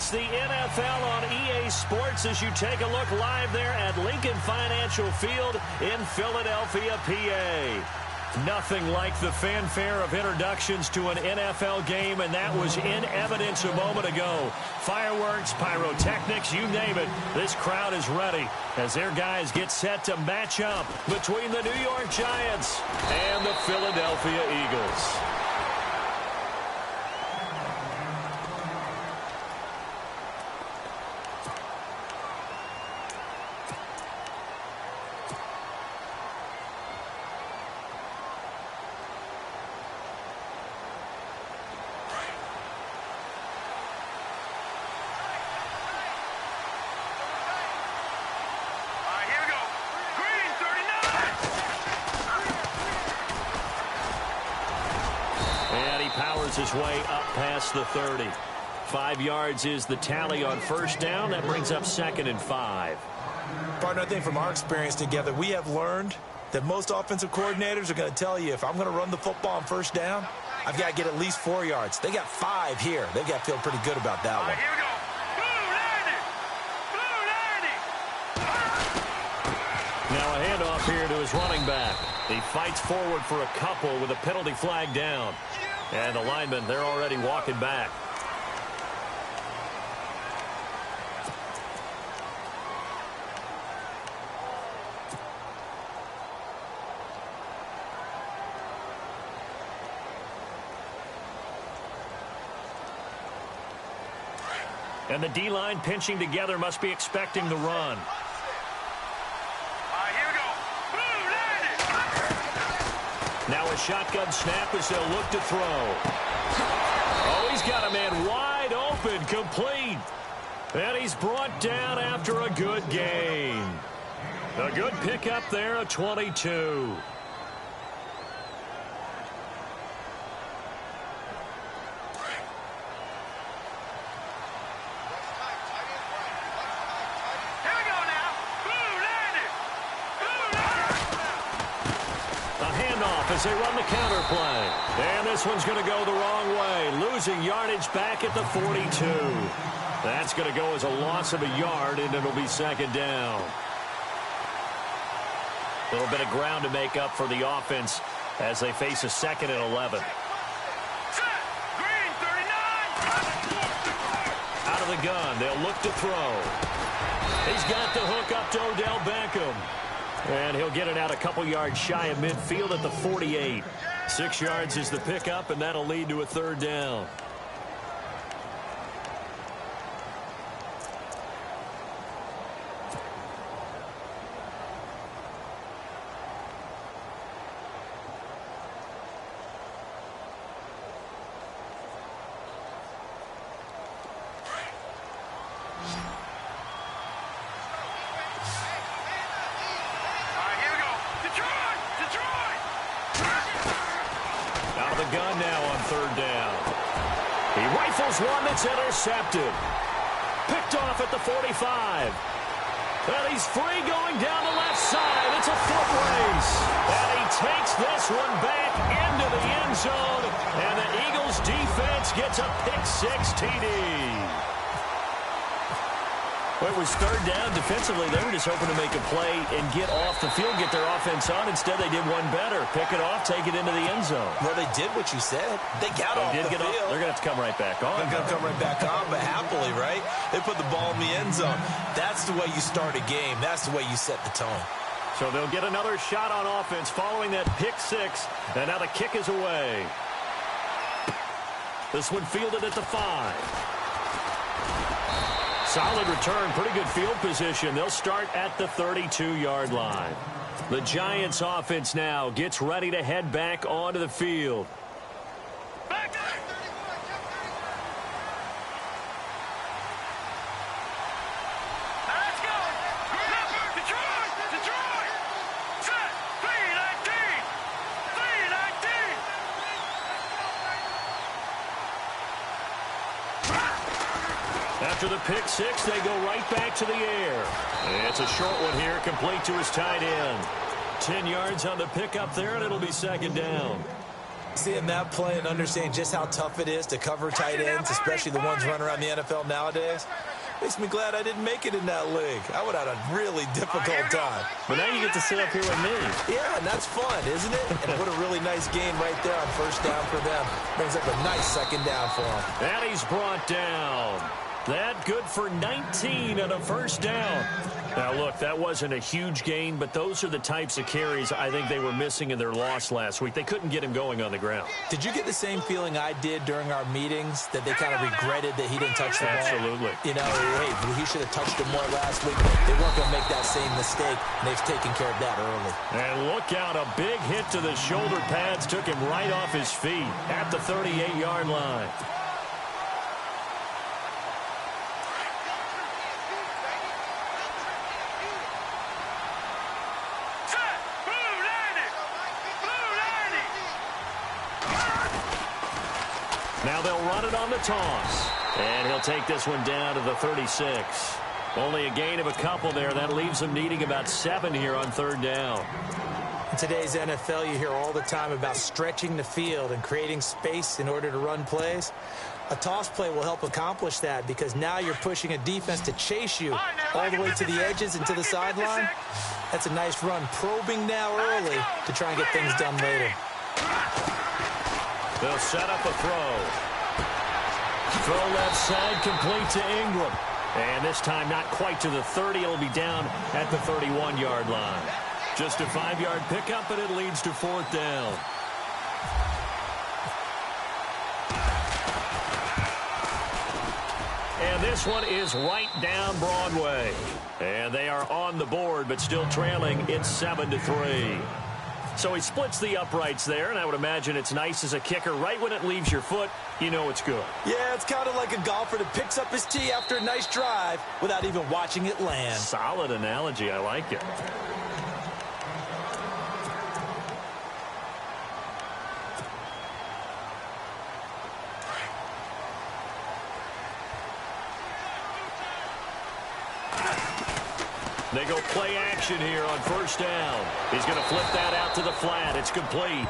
It's the NFL on EA Sports as you take a look live there at Lincoln Financial Field in Philadelphia, PA. Nothing like the fanfare of introductions to an NFL game, and that was in evidence a moment ago. Fireworks, pyrotechnics, you name it. This crowd is ready as their guys get set to match up between the New York Giants and the Philadelphia Eagles. His way up past the 30. 5 yards is the tally on first down. That brings up 2nd and 5. Partner, I think from our experience together, we have learned that most offensive coordinators are going to tell you, if I'm going to run the football on first down, I've got to get at least 4 yards. They got 5 here. They've got to feel pretty good about that one. Here we go. Now a handoff here to his running back. He fights forward for a couple with a penalty flag down. And the linemen, they're already walking back. And the D-line pinching together must be expecting the run. Now a shotgun snap as they'll look to throw. Oh, he's got a man wide open, complete. And he's brought down after a good gain. A good pickup there, a 22. As they run the counter play. And this one's going to go the wrong way. Losing yardage back at the 42. That's going to go as a loss of a yard, and it'll be 2nd down. A little bit of ground to make up for the offense as they face a 2nd and 11. Out of the gun, they'll look to throw. He's got the hook up to Odell Beckham. And he'll get it out a couple yards shy of midfield at the 48. 6 yards is the pickup, and that'll lead to a 3rd down. Gun now on 3rd down. He rifles one that's intercepted. Picked off at the 45. And he's free going down the left side. It's a foot race. And he takes this one back into the end zone. And the Eagles defense gets a pick-6 TD. Well, it was 3rd down. Defensively, they were just hoping to make a play and get off the field, get their offense on. Instead, they did one better. Pick it off, take it into the end zone. Well, they did what you said. They got off the field. They're going to have to come right back on. They're going to come right back on, but happily, right? They put the ball in the end zone. That's the way you start a game. That's the way you set the tone. So they'll get another shot on offense following that pick-6. And now the kick is away. This one fielded at the 5. Solid return, pretty good field position. They'll start at the 32-yard line. The Giants offense now gets ready to head back onto the field. After the pick-6, they go right back to the air. It's a short one here, complete to his tight end. 10 yards on the pickup there, and it'll be 2nd down. Seeing that play and understanding just how tough it is to cover tight ends, especially the ones running around the NFL nowadays, makes me glad I didn't make it in that league. I would have had a really difficult time. But now you get to sit up here with me. Yeah, and that's fun, isn't it? And what a really nice gain right there on first down for them. Brings up a nice second down for them. And he's brought down. That good for 19 and a first down. Now, look, that wasn't a huge gain, but those are the types of carries I think they were missing in their loss last week. They couldn't get him going on the ground. Did you get the same feeling I did during our meetings, that they kind of regretted that he didn't touch the ball? Absolutely. You know, hey, he should have touched it more last week. They weren't going to make that same mistake, and they've taken care of that early. And look out, a big hit to the shoulder pads took him right off his feet at the 38-yard line. Now they'll run it on the toss. And he'll take this one down to the 36. Only a gain of a couple there. That leaves them needing about 7 here on third down. In today's NFL, you hear all the time about stretching the field and creating space in order to run plays. A toss play will help accomplish that, because now you're pushing a defense to chase you all the way to the edges and to the sideline. That's a nice run, probing now early to try and get things done later. They'll set up a throw. Throw left side, complete to Ingram. And this time not quite to the 30. It'll be down at the 31-yard line. Just a 5-yard pickup, and it leads to fourth down. And this one is right down Broadway. And they are on the board, but still trailing. It's 7-3. So he splits the uprights there, and I would imagine it's nice as a kicker. Right when it leaves your foot, you know it's good. Yeah, it's kind of like a golfer that picks up his tee after a nice drive without even watching it land. Solid analogy. I like it. They go play action here on first down. He's going to flip that out to the flat. It's complete.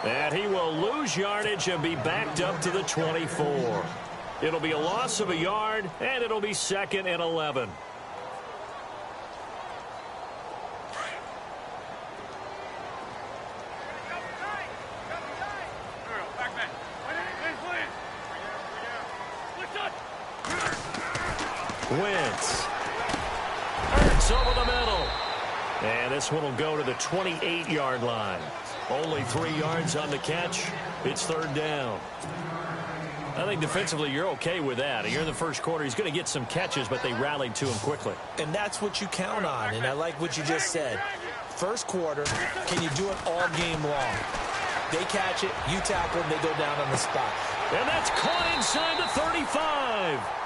And he will lose yardage and be backed up to the 24. It'll be a loss of a yard, and it'll be 2nd and 11. Wentz. Over the middle. And this one will go to the 28-yard line. Only 3 yards on the catch. It's third down. I think defensively you're okay with that. You're in the first quarter. He's going to get some catches, but they rallied to him quickly. And that's what you count on, and I like what you just said. First quarter, can you do it all game long? They catch it, you tackle them, they go down on the spot. And that's caught inside the 35.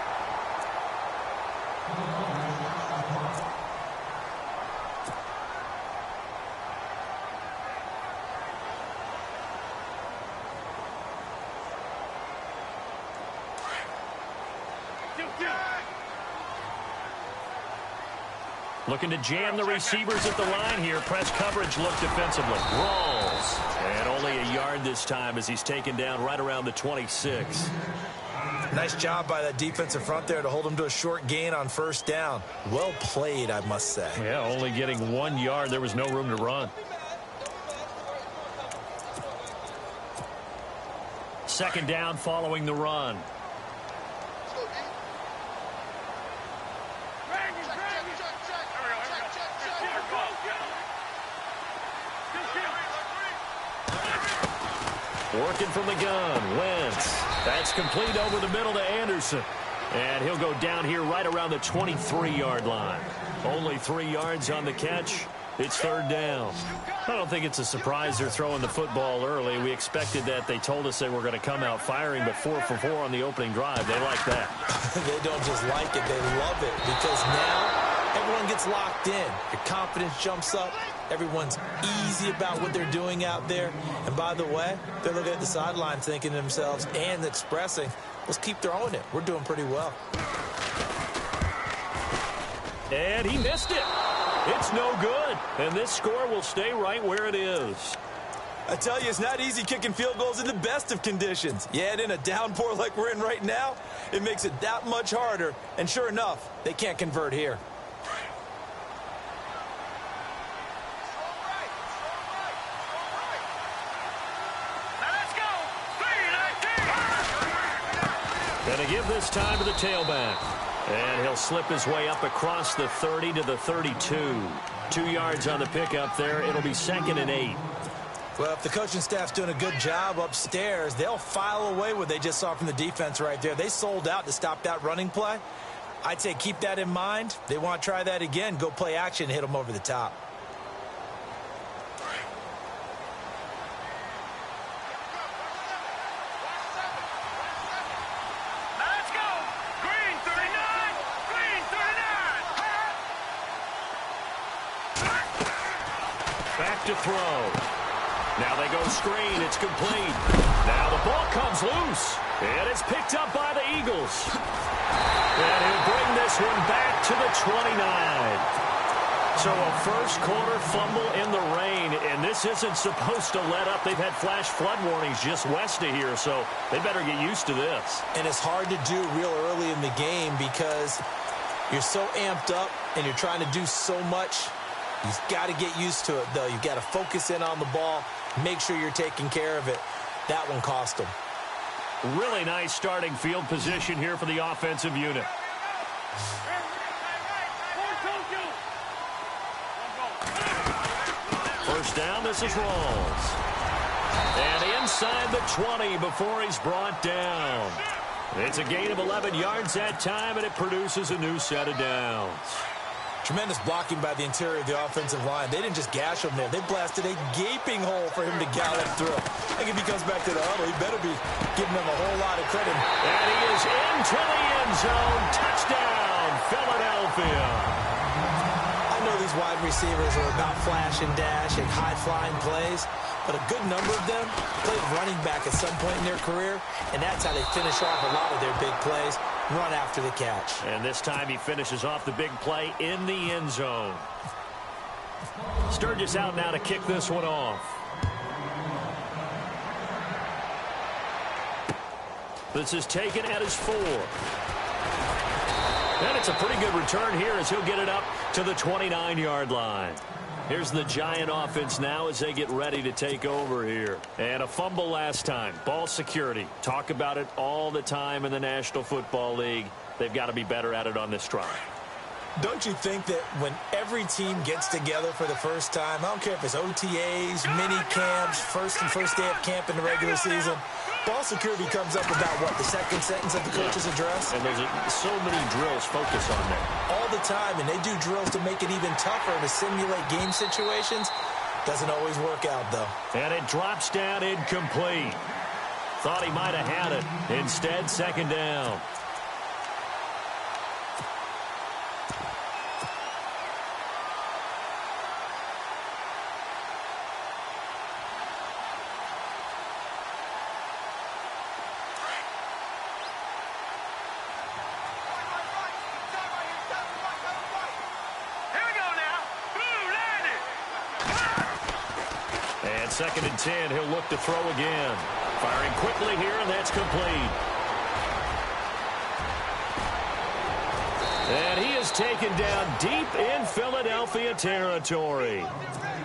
Looking to jam the receivers at the line here. Press coverage look defensively. Rolls. And only a yard this time as he's taken down right around the 26. Nice job by that defensive front there to hold him to a short gain on first down. Well played, I must say. Yeah, only getting 1 yard. There was no room to run. Second down following the run. Working from the gun, Wentz. That's complete over the middle to Anderson. And he'll go down here right around the 23-yard line. Only 3 yards on the catch. It's third down. I don't think it's a surprise they're throwing the football early. We expected that. They told us they were going to come out firing, but 4 for 4 on the opening drive. They like that. They don't just like it, they love it, because now everyone gets locked in. Your confidence jumps up. Everyone's easy about what they're doing out there. And by the way, they're looking at the sideline thinking to themselves and expressing, let's keep throwing it. We're doing pretty well. And he missed it. It's no good. And this score will stay right where it is. I tell you, it's not easy kicking field goals in the best of conditions. Yet in a downpour like we're in right now, it makes it that much harder. And sure enough, they can't convert here. Going to give this time to the tailback. And he'll slip his way up across the 30 to the 32. 2 yards on the pickup there. It'll be 2nd and 8. Well, if the coaching staff's doing a good job upstairs, they'll file away what they just saw from the defense right there. They sold out to stop that running play. I'd say keep that in mind. They want to try that again. Go play action, hit them over the top. Let's go! Green 39! Green 39! Back to throw. Now they go screen. It's complete. Now the ball comes loose. And it's picked up by the Eagles. And he'll bring this one back to the 29. So a first quarter fumble in the rain. And this isn't supposed to let up. They've had flash flood warnings just west of here. So they better get used to this. And it's hard to do real early in the game because you're so amped up and you're trying to do so much. You've got to get used to it, though. You've got to focus in on the ball. Make sure you're taking care of it. That one cost them. Really nice starting field position here for the offensive unit. First down, this is Rawls. And inside the 20 before he's brought down. It's a gain of 11 yards that time, and it produces a new set of downs. Tremendous blocking by the interior of the offensive line. They didn't just gash him there. They blasted a gaping hole for him to gallop through. I think if he comes back to the huddle, he better be giving them a whole lot of credit. And he is into the end zone. Touchdown, Philadelphia. I know these wide receivers are about flash and dash and high-flying plays, but a good number of them played running back at some point in their career, and that's how they finish off a lot of their big plays. Run after the catch. And this time he finishes off the big play in the end zone. Sturgis out now to kick this one off. This is taken at his 4. And it's a pretty good return here as he'll get it up to the 29-yard line. Here's the Giant offense now as they get ready to take over here. And a fumble last time. Ball security. Talk about it all the time in the National Football League. They've got to be better at it on this drive. Don't you think that when every team gets together for the first time, I don't care if it's OTAs, mini camps, first day of camp in the regular season, ball security comes up about, what, the second sentence of the coach's address? And there's so many drills focus on that. All the time, and they do drills to make it even tougher to simulate game situations. Doesn't always work out, though. And it drops down incomplete. Thought he might have had it. Instead, second down. Second and 10, he'll look to throw again. Firing quickly here, and that's complete. And he is taken down deep in Philadelphia territory.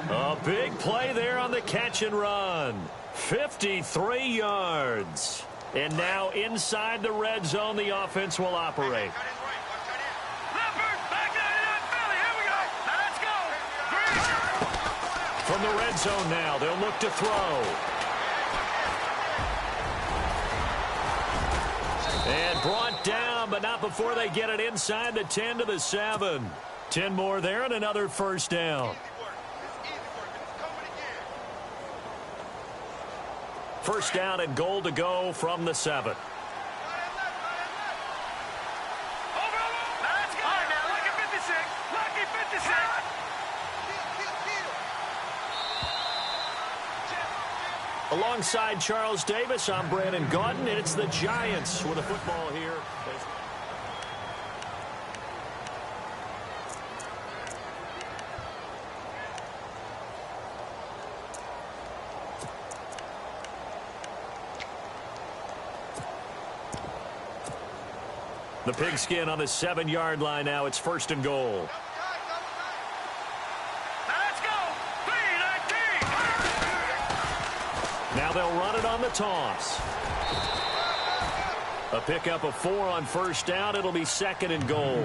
A big play there on the catch and run. 53 yards. And now inside the red zone, the offense will operate. From the red zone now, they'll look to throw. And brought down, but not before they get it inside the 10 to the 7. 10 more there and another first down. First down and goal to go from the 7. Alongside Charles Davis, I'm Brandon Gaudin, and it's the Giants with a football here. The pigskin on the 7-yard line now. It's 1st and goal. Let's go. Now they'll run it on the toss. A pickup of 4 on 1st down. It'll be 2nd and goal.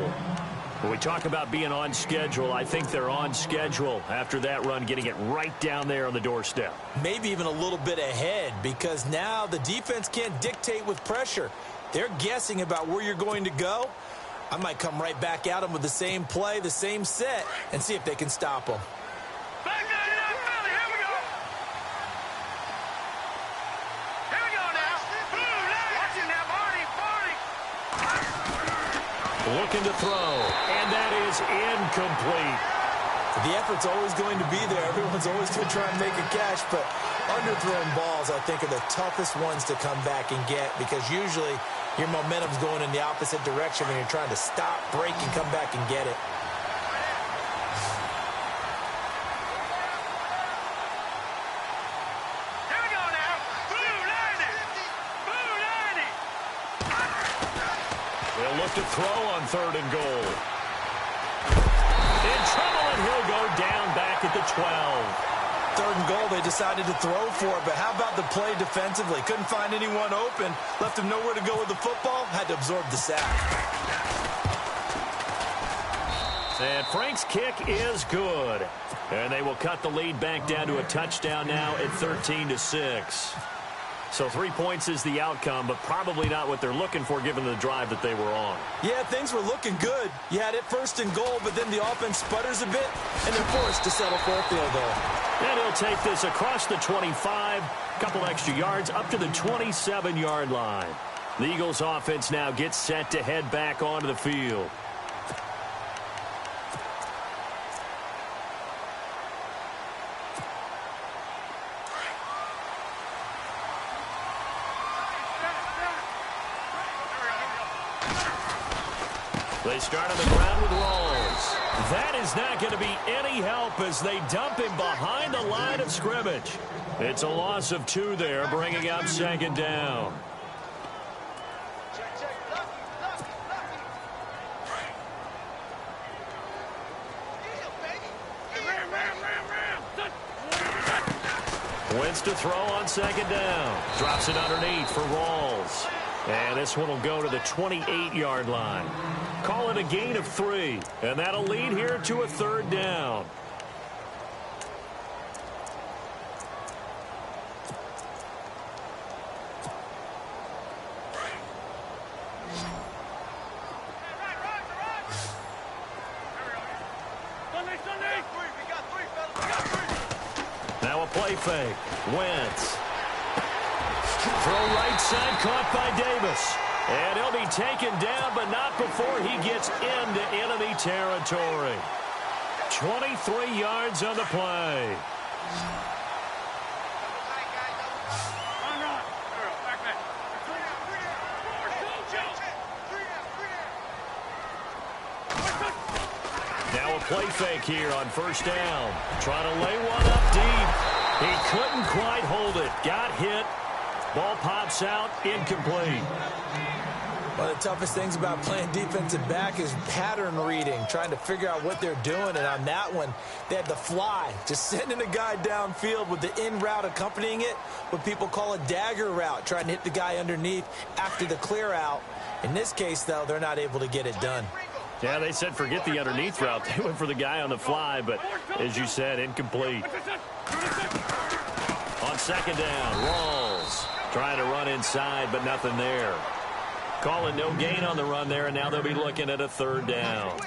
When we talk about being on schedule, I think they're on schedule after that run, getting it right down there on the doorstep. Maybe even a little bit ahead, because now the defense can't dictate with pressure. They're guessing about where you're going to go. I might come right back at them with the same play, the same set, and see if they can stop them. Looking to throw, and that is incomplete. The effort's always going to be there. Everyone's always going to try and make a catch, but underthrown balls, I think, are the toughest ones to come back and get, because usually your momentum's going in the opposite direction when you're trying to stop, break, and come back and get it. To throw on 3rd and goal. In trouble, and he'll go down back at the 12. 3rd and goal, they decided to throw for it, but how about the play defensively? Couldn't find anyone open, left him nowhere to go with the football, had to absorb the sack. And Frank's kick is good. And they will cut the lead back down to a touchdown now at 13-6. So 3 points is the outcome, but probably not what they're looking for given the drive that they were on. Yeah, things were looking good. You had it 1st and goal, but then the offense sputters a bit, and they're forced to settle for a field goal. And he'll take this across the 25, couple extra yards, up to the 27-yard line. The Eagles offense now gets set to head back onto the field. They start on the ground with Rawls. That is not going to be any help as they dump him behind the line of scrimmage. It's a loss of 2 there, bringing up 2nd down. Wentz to throw on 2nd down. Drops it underneath for Rawls. And this one will go to the 28-yard line. Call it a gain of 3. And that'll lead here to a 3rd down. Now a play fake. Wentz. Throw right side, caught by Davis. And he'll be taken down, but not before he gets into enemy territory. 23 yards on the play. Now a play fake here on 1st down. Trying to lay one up deep. He couldn't quite hold it. Got hit. Ball pops out, incomplete. One of the toughest things about playing defensive back is pattern reading, trying to figure out what they're doing. And on that one, they had the fly, just sending a guy downfield with the in route accompanying it, what people call a dagger route, trying to hit the guy underneath after the clear out. In this case, though, they're not able to get it done. Yeah, they said forget the underneath route. They went for the guy on the fly, but as you said, incomplete. On 2nd down, Rawls trying to run inside, but nothing there. Calling no gain on the run there, and now they'll be looking at a 3rd down.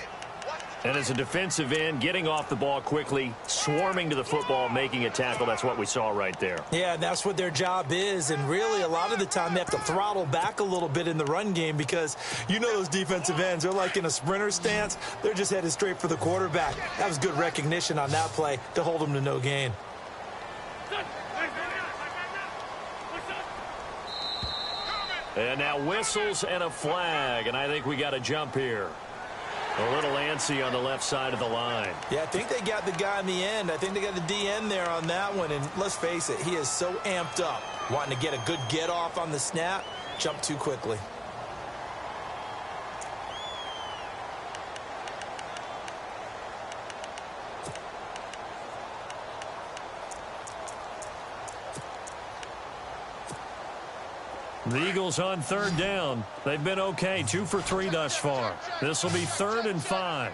And as a defensive end, getting off the ball quickly, swarming to the football, making a tackle, that's what we saw right there. Yeah, that's what their job is, and really a lot of the time they have to throttle back a little bit in the run game because you know those defensive ends, they're like in a sprinter stance. They're just headed straight for the quarterback. That was good recognition on that play to hold them to no gain. And now whistles and a flag, and I think we got a jump here. A little antsy on the left side of the line. Yeah, I think they got the guy in the end. I think they got the DN there on that one, and let's face it, he is so amped up, wanting to get a good get off on the snap, jump too quickly. The Eagles on third down. They've been okay, 2 for 3 thus far. This will be 3rd and 5.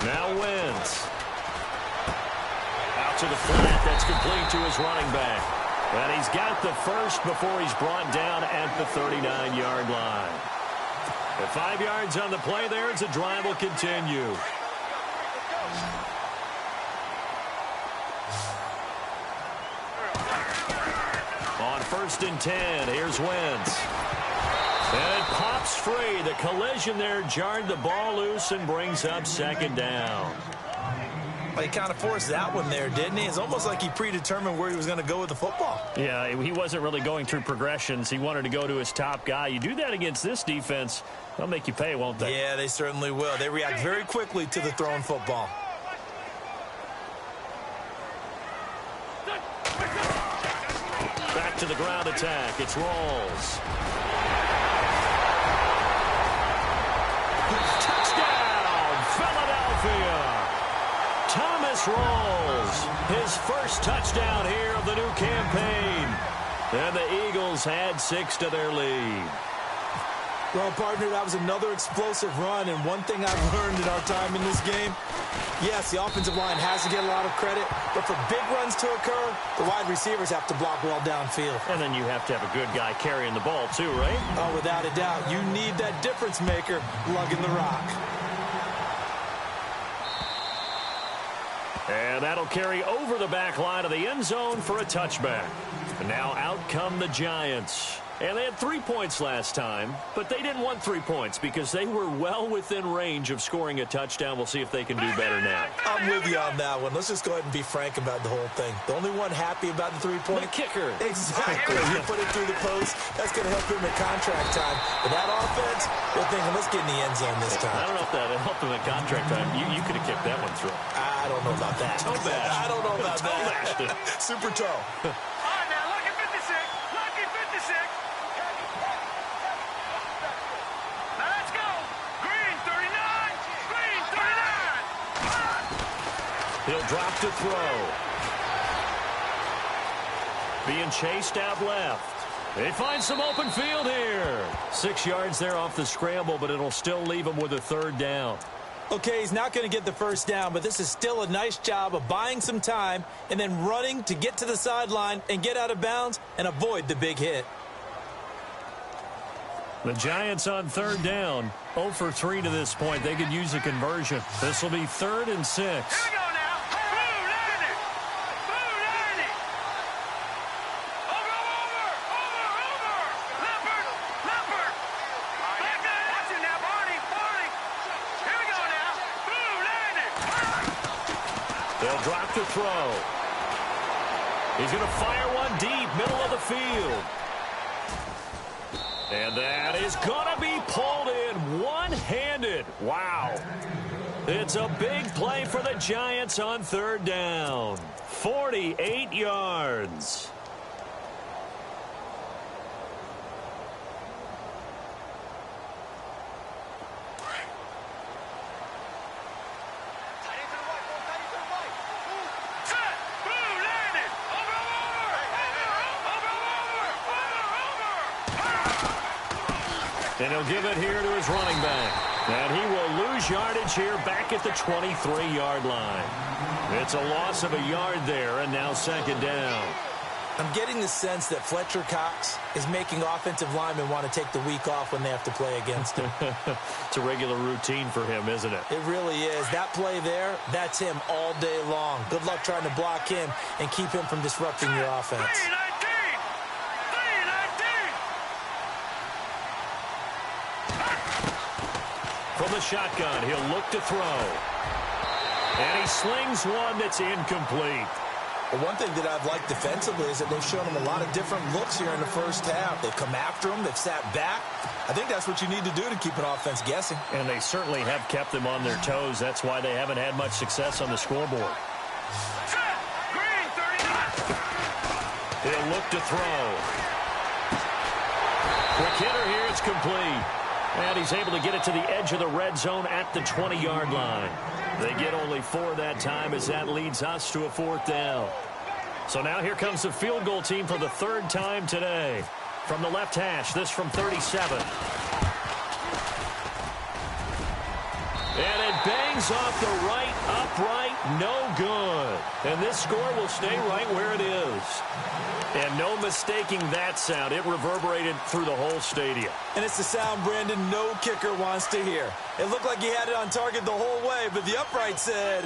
Now Wentz. Out to the flat. That's complete to his running back. And he's got the first before he's brought down at the 39-yard line. At 5 yards on the play there as the drive will continue. On 1st and 10, here's Wentz. And it pops free. The collision there jarred the ball loose and brings up 2nd down. Well, he kind of forced that one there, didn't he? It's almost like he predetermined where he was going to go with the football. Yeah, he wasn't really going through progressions. He wanted to go to his top guy. You do that against this defense, they'll make you pay, won't they? Yeah, they certainly will. They react very quickly to the thrown football. Back to the ground attack. It's Rawls. Touchdown, Philadelphia. Thomas Rawls, his first touchdown here of the new campaign. And the Eagles add 6 to their lead. Well, partner, that was another explosive run, and one thing I've learned in our time in this game, yes, the offensive line has to get a lot of credit, but for big runs to occur, the wide receivers have to block well downfield. And then you have to have a good guy carrying the ball too, right? Oh, without a doubt. You need that difference maker lugging the rock. And that'll carry over the back line of the end zone for a touchback. And now out come the Giants. And they had 3 points last time, but they didn't want 3 points because they were well within range of scoring a touchdown. We'll see if they can do better now. I'm with you on that one. Let's just go ahead and be frank about the whole thing. The only one happy about the 3-point. The kicker. Exactly. You put it through the post. That's going to help him at contract time. But that offense, they're thinking, let's get in the end zone this time. I don't know if that helped him at contract time. You could have kicked that one through. I don't know about that. Toe bash. I don't know about toe that. Bashed it. Super toe. He'll drop to throw. Being chased out left. They find some open field here. 6 yards there off the scramble, but it'll still leave him with a 3rd down. Okay, he's not going to get the 1st down, but this is still a nice job of buying some time and then running to get to the sideline and get out of bounds and avoid the big hit. The Giants on 3rd down. 0 for 3 to this point. They could use a conversion. This will be 3rd and 6. They'll drop to throw. He's going to fire one deep, middle of the field. And that is going to be pulled in one-handed. Wow. It's a big play for the Giants on 3rd down. 48 yards. And he'll give it here to his running back. And he will lose yardage here back at the 23-yard line. It's a loss of a yard there, and now 2nd down. I'm getting the sense that Fletcher Cox is making offensive linemen want to take the week off when they have to play against him. It's a regular routine for him, isn't it? It really is. That play there, that's him all day long. Good luck trying to block him and keep him from disrupting your offense. From the shotgun, he'll look to throw. And he slings one that's incomplete. Well, one thing that I've liked defensively is that they've shown him a lot of different looks here in the 1st half. They've come after him. They've sat back. I think that's what you need to do to keep an offense guessing. And they certainly have kept them on their toes. That's why they haven't had much success on the scoreboard. He'll look to throw. Quick hitter here, it's complete. And he's able to get it to the edge of the red zone at the 20-yard line. They get only 4 that time as that leads us to a 4th down. So now here comes the field goal team for the 3rd time today. From the left hash, this from 37. And it bangs off the right upright, no good. And this score will stay right where it is. And no mistaking that sound. It reverberated through the whole stadium. And it's the sound, Brandon, no kicker wants to hear. It looked like he had it on target the whole way, but the upright said,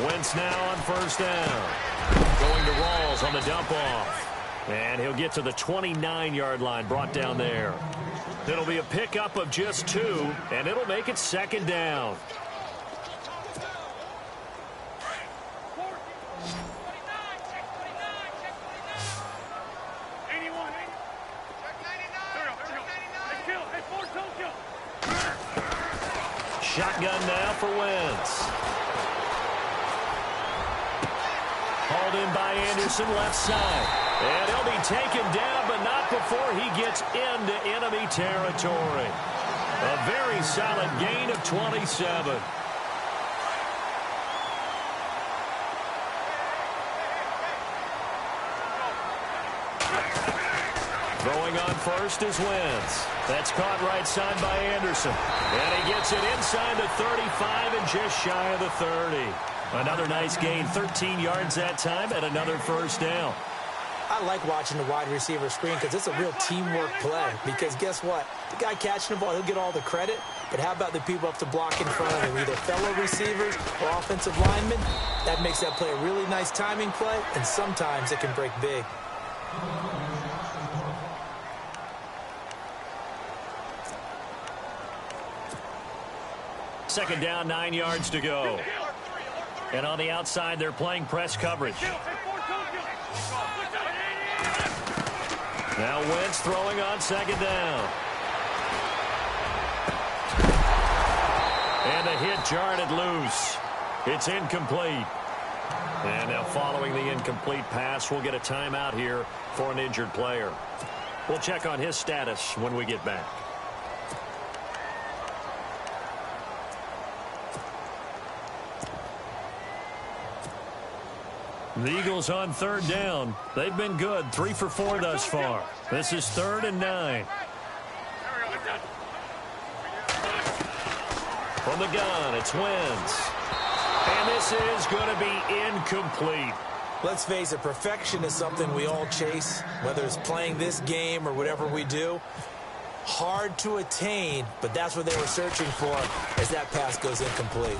Wentz now on 1st down. Going to Rawls on the dump off. And he'll get to the 29-yard line, brought down there. It'll be a pickup of just 2, and it'll make it 2nd down. Shotgun now for Wentz. Hauled in by Anderson, left side. And he'll be taken down, but not before he gets into enemy territory. A very solid gain of 27. Throwing on first is Wentz. That's caught right side by Anderson. And he gets it inside the 35 and just shy of the 30. Another nice gain, 13 yards that time, and another 1st down. I like watching the wide receiver screen because it's a real teamwork play. Because guess what? The guy catching the ball, he'll get all the credit. But how about the people up to block in front of him, either fellow receivers or offensive linemen? That makes that play a really nice timing play, and sometimes it can break big. Second down, 9 yards to go. And on the outside, they're playing press coverage. Now Wentz throwing on 2nd down. And the hit jarred it loose. It's incomplete. And now following the incomplete pass, we'll get a timeout here for an injured player. We'll check on his status when we get back. The Eagles on 3rd down. They've been good, 3 for 4 thus far. This is 3rd and 9. From the gun, it's Wentz. And this is going to be incomplete. Let's face it, perfection is something we all chase, whether it's playing this game or whatever we do. Hard to attain, but that's what they were searching for as that pass goes incomplete.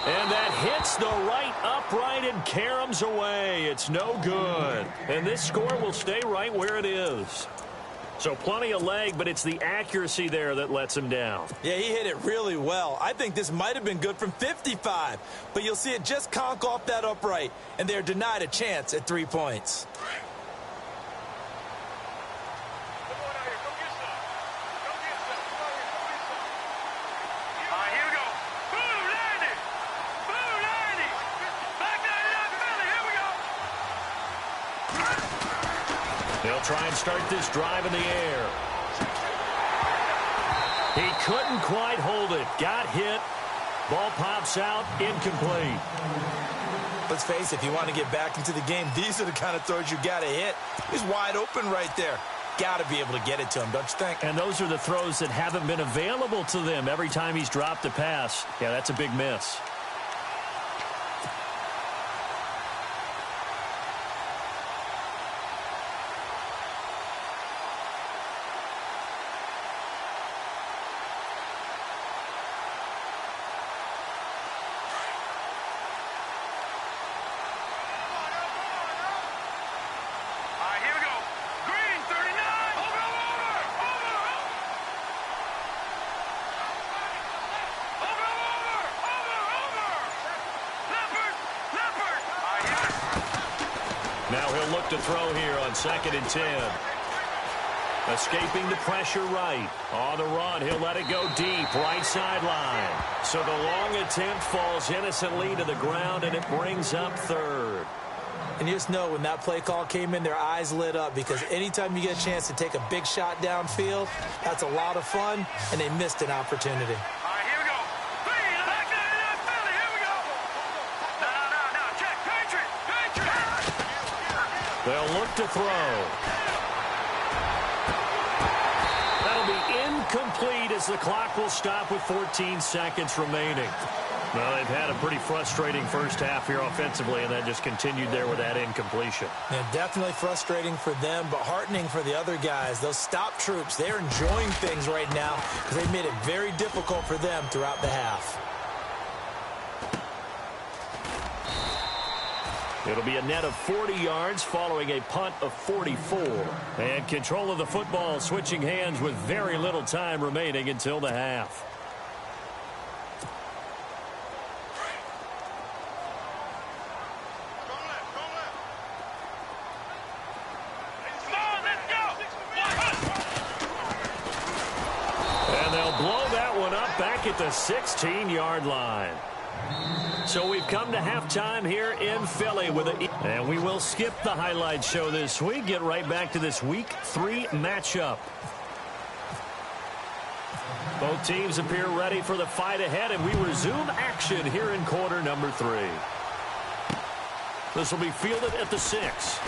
And that hits the right upright and caroms away. It's no good. And this score will stay right where it is. So plenty of leg, but it's the accuracy there that lets him down. Yeah, he hit it really well. I think this might have been good from 55. But you'll see it just conk off that upright, and they're denied a chance at 3 points. They'll try and start this drive in the air. He couldn't quite hold it. Got hit. Ball pops out. Incomplete. Let's face it, if you want to get back into the game, these are the kind of throws you got to hit. He's wide open right there. Got to be able to get it to him, don't you think? And those are the throws that haven't been available to them every time he's dropped a pass. Yeah, that's a big miss. Now he'll look to throw here on 2nd and 10. Escaping the pressure right. On the run, he'll let it go deep, right sideline. So the long attempt falls innocently to the ground, and it brings up 3rd. And you just know when that play call came in, their eyes lit up, because anytime you get a chance to take a big shot downfield, that's a lot of fun, and they missed an opportunity. All right, here we go. Philly, here we go. No, check. Patriot. They'll look to throw. That'll be incomplete as the clock will stop with 14 seconds remaining. Well, they've had a pretty frustrating first half here offensively, and that just continued there with that incompletion. Yeah, definitely frustrating for them, but heartening for the other guys. Those stop troops, they're enjoying things right now because they made it very difficult for them throughout the half. It'll be a net of 40 yards following a punt of 44. And control of the football switching hands with very little time remaining until the half. Back at the 16-yard line. So we've come to halftime here in Philly and we will skip the highlight show this week. Get right back to this Week 3 matchup. Both teams appear ready for the fight ahead, and we resume action here in quarter number 3. This will be fielded at the 6.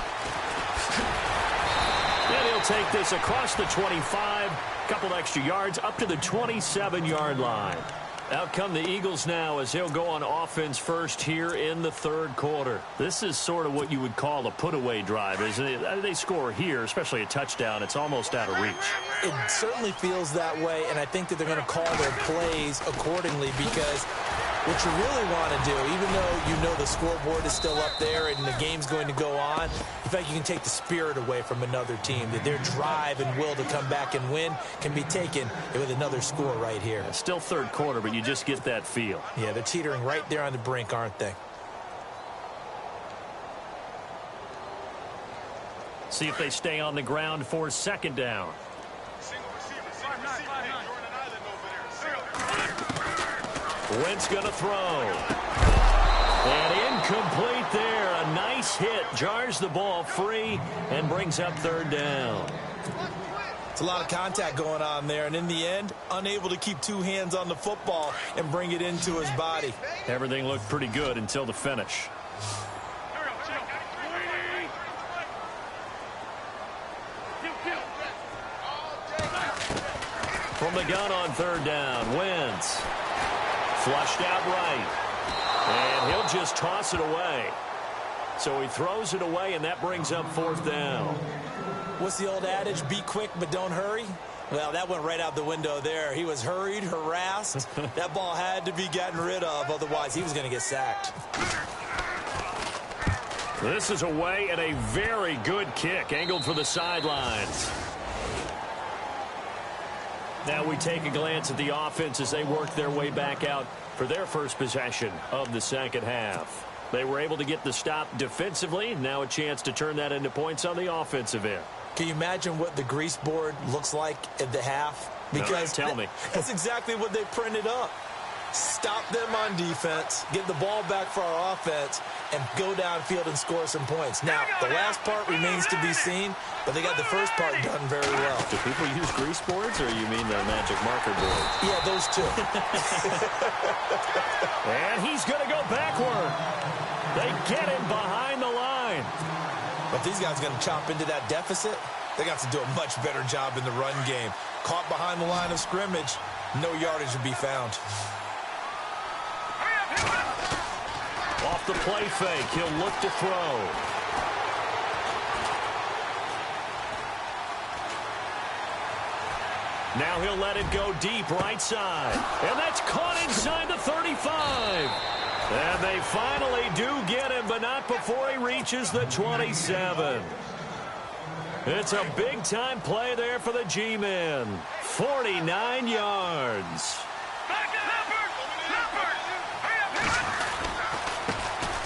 And he'll take this across the 25. Couple extra yards up to the 27-yard line. Out come the Eagles now as he'll go on offense first here in the third quarter. This is sort of what you would call a put-away drive, isn't it? They score here, especially a touchdown. It's almost out of reach. It certainly feels that way, and I think that they're going to call their plays accordingly, because what you really want to do, even though you know the scoreboard is still up there and the game's going to go on, in fact, you can take the spirit away from another team. That their drive and will to come back and win can be taken with another score right here. Still third quarter, but you just get that feel. Yeah, they're teetering right there on the brink, aren't they? See if they stay on the ground for second down. Wentz going to throw. And incomplete there. A nice hit. Jars the ball free and brings up third down. It's a lot of contact going on there, and in the end, unable to keep two hands on the football and bring it into his body. Everything looked pretty good until the finish. From the gun on third down, Wentz. Flushed out right. And he'll just toss it away. So he throws it away, and that brings up fourth down. What's the old adage? Be quick, but don't hurry. Well, that went right out the window there. He was hurried, harassed. That ball had to be gotten rid of, otherwise he was going to get sacked. This is away and a very good kick, angled for the sidelines. Now we take a glance at the offense as they work their way back out for their first possession of the second half. They were able to get the stop defensively. Now a chance to turn that into points on the offensive end. Can you imagine what the grease board looks like at the half? Because no, tell me. That's exactly what they printed up. Stop them on defense, get the ball back for our offense, and go downfield and score some points. Now, the last part remains to be seen, but they got the first part done very well. Do people use grease boards, or you mean the magic marker boards? Yeah, those two. And he's going to go backward. They get him behind the line. But these guys are going to chop into that deficit. They got to do a much better job in the run game. Caught behind the line of scrimmage, no yardage to be found. Off the play fake, he'll look to throw. Now he'll let it go deep right side. And that's caught inside the 35. And they finally do get him, but not before he reaches the 27. It's a big-time play there for the G-men. 49 yards.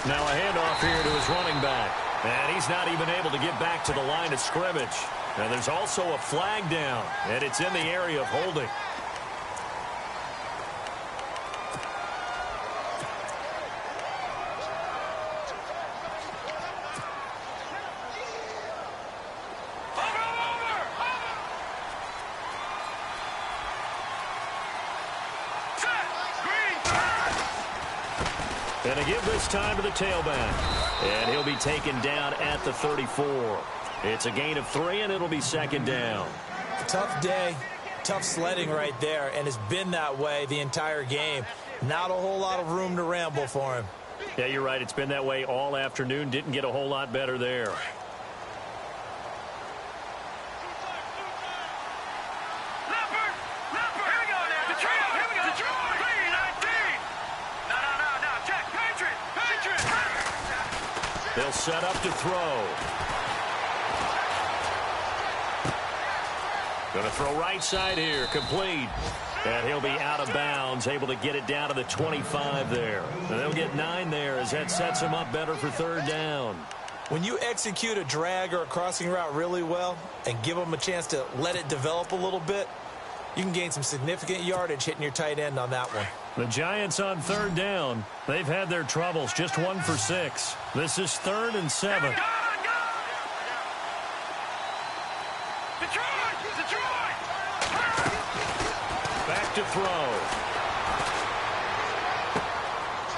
Now a handoff here to his running back. And he's not even able to get back to the line of scrimmage. And there's also a flag down, and it's in the area of holding. And to give this time to the tailback. And he'll be taken down at the 34. It's a gain of 3, and it'll be second down. Tough day, tough sledding right there, and it's been that way the entire game. Not a whole lot of room to ramble for him. Yeah, you're right. It's been that way all afternoon. Didn't get a whole lot better there. They'll set up to throw. Going to throw right side here, complete. And he'll be out of bounds, able to get it down to the 25 there. And they'll get 9 there as that sets him up better for third down. When you execute a drag or a crossing route really well and give them a chance to let it develop a little bit, you can gain some significant yardage hitting your tight end on that one. The Giants on third down. They've had their troubles, just 1 for 6. This is 3rd and 7. Back to throw.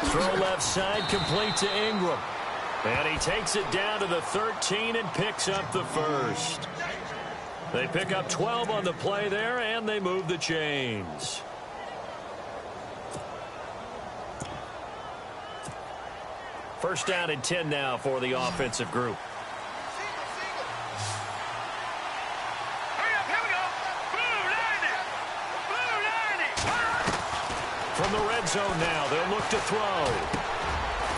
Throw left side, complete to Ingram. And he takes it down to the 13 and picks up the first. They pick up 12 on the play there, and they move the chains. First down and 10 now for the offensive group. From the red zone now, they'll look to throw.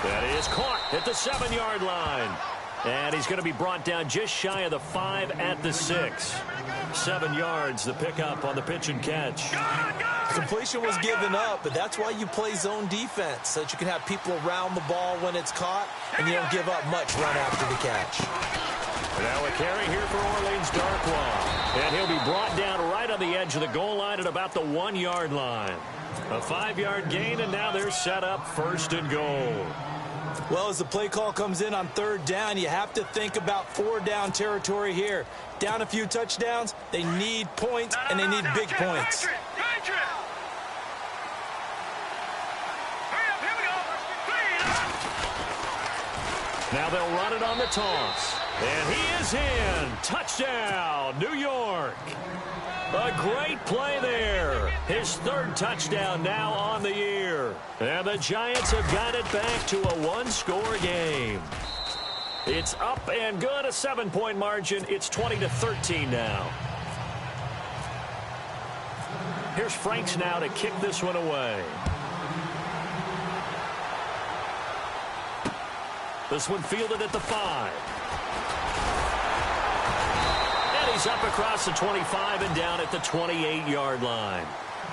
That is caught at the 7-yard line. And he's going to be brought down just shy of the 5 at the 6. 7 yards, the pickup on the pitch and catch. Completion was given up, but that's why you play zone defense, so that you can have people around the ball when it's caught, and you don't give up much run after the catch. Now a carry here for Orleans Darkwa. And he'll be brought down right on the edge of the goal line at about the 1-yard line. A 5-yard gain, and now they're set up 1st and goal. Well, as the play call comes in on 3rd down, you have to think about 4-down territory here. Down a few touchdowns, they need points, and they need big points. Now they'll run it on the toss. And he is in. Touchdown, New York. A great play there. His 3rd touchdown now on the year. And the Giants have got it back to a 1-score game. It's up and good, a 7-point margin. It's 20-13 now. Here's Franks now to kick this one away. This one fielded at the 5. And he's up across the 25 and down at the 28-yard line.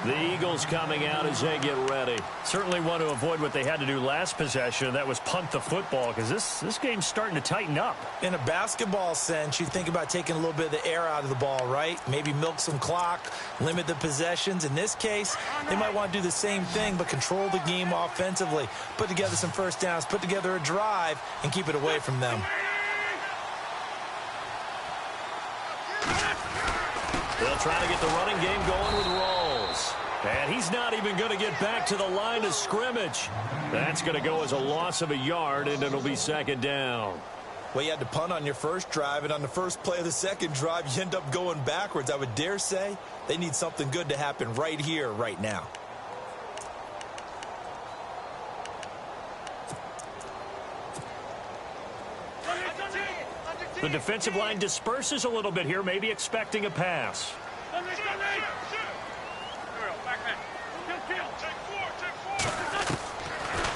The Eagles coming out as they get ready. Certainly want to avoid what they had to do last possession. That was punt the football, because this game's starting to tighten up. In a basketball sense, you think about taking a little bit of the air out of the ball, right? Maybe milk some clock, limit the possessions. In this case, they might want to do the same thing, but control the game offensively. Put together some first downs, put together a drive, and keep it away from them. They'll try to get the running game going with Rawls. And he's not even going to get back to the line of scrimmage. That's going to go as a loss of a yard, and it'll be 2nd down. Well, you had to punt on your first drive, and on the first play of the 2nd drive, you end up going backwards. I would dare say they need something good to happen right here, right now. The defensive line disperses a little bit here, maybe expecting a pass.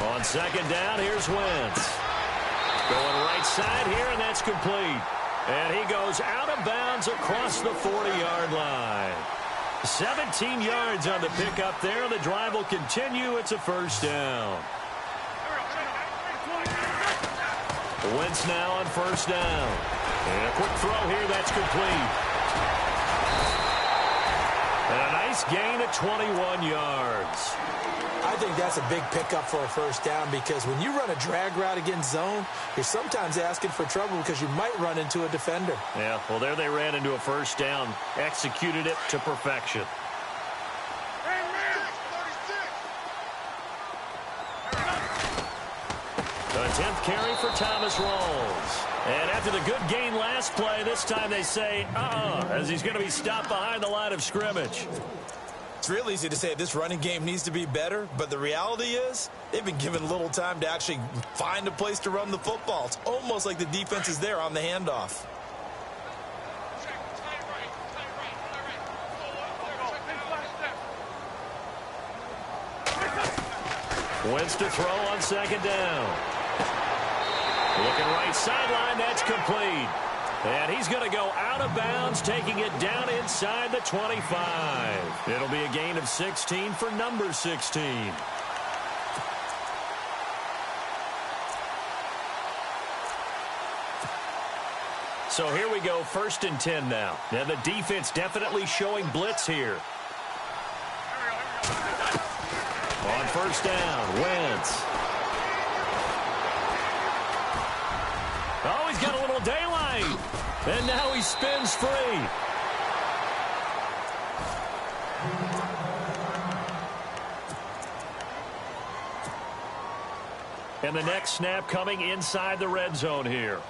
On 2nd down, here's Wentz. Going right side here, and that's complete. And he goes out of bounds across the 40-yard line. 17 yards on the pickup there. The drive will continue. It's a 1st down. Wentz now on 1st down. And a quick throw here, that's complete. And a nice gain of 21 yards. I think that's a big pickup for a 1st down, because when you run a drag route against zone, you're sometimes asking for trouble because you might run into a defender. Yeah, well, there they ran into a 1st down. Executed it to perfection. a 10th carry for Thomas Rawls. And after the good gain last play, this time they say, as he's going to be stopped behind the line of scrimmage. It's real easy to say this running game needs to be better, but the reality is they've been given little time to actually find a place to run the football. It's almost like the defense is there on the handoff. Wentz to throw on second down. Looking right sideline, that's complete. And he's going to go out of bounds, taking it down inside the 25. It'll be a gain of 16 for number 16. So here we go, 1st and 10 now. And the defense definitely showing blitz here. On 1st down, Wentz. Oh, he's got a little daylight. And now he spins free. And the next snap coming inside the red zone here.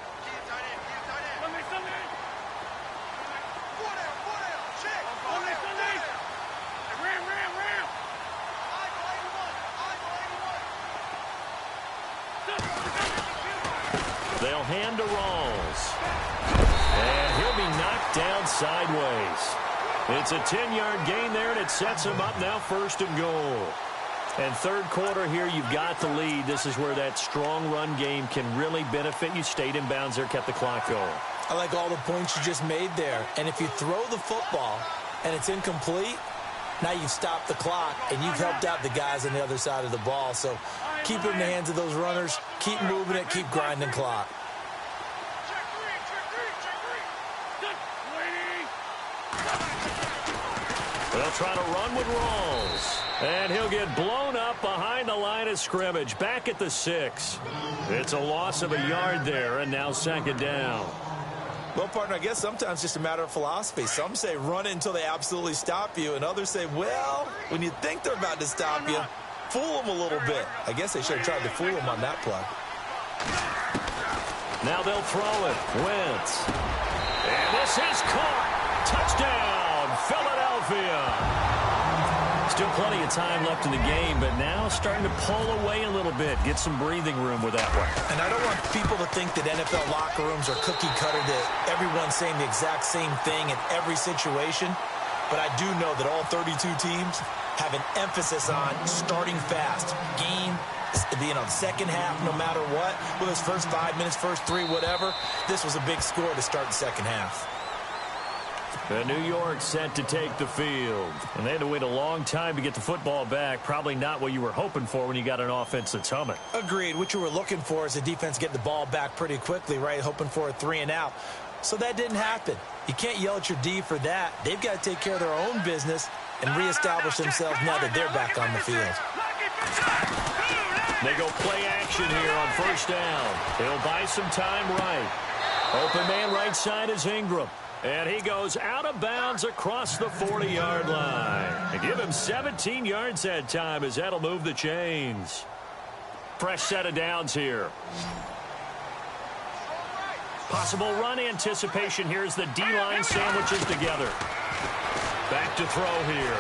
They'll hand to Rawls. And he'll be knocked down sideways. It's a 10-yard gain there, and it sets him up now 1st and goal. And 3rd quarter here, you've got the lead. This is where that strong run game can really benefit you. Stayed in bounds there, kept the clock going. I like all the points you just made there. And if you throw the football and it's incomplete, now you've stopped the clock and you've helped out the guys on the other side of the ball. So keep it in the hands of those runners. Keep moving it. Keep grinding clock. They'll try to run with Rawls. And he'll get blown up behind the line of scrimmage. Back at the 6. It's a loss of a yard there, and now 2nd down. Well, partner, I guess sometimes it's just a matter of philosophy. Some say run it until they absolutely stop you, and others say, well, when you think they're about to stop you, fool them a little bit. I guess they should have tried to fool them on that play. Now they'll throw it. Wentz. And this is caught. Touchdown, Philadelphia. Still plenty of time left in the game, but now starting to pull away a little bit. Get some breathing room with that one. And I don't want people to think that NFL locker rooms are cookie cutter, that everyone's saying the exact same thing in every situation. But I do know that all 32 teams have an emphasis on starting fast. Game, second half, no matter what. Whether it's first 5 minutes, first 3, whatever. This was a big score to start the second half. And New York set to take the field. And they had to wait a long time to get the football back. Probably not what you were hoping for when you got an offense that's humming. Agreed. What you were looking for is the defense getting the ball back pretty quickly, right? Hoping for a 3 and out. So that didn't happen. You can't yell at your D for that. They've got to take care of their own business and reestablish themselves now that they're back on the field. They go play action here on 1st down. They'll buy some time right. Open man right side is Ingram. And he goes out of bounds across the 40-yard line. And give him 17 yards that time as that'll move the chains. Fresh set of downs here. Possible run anticipation here as the D-line sandwiches together. Back to throw here.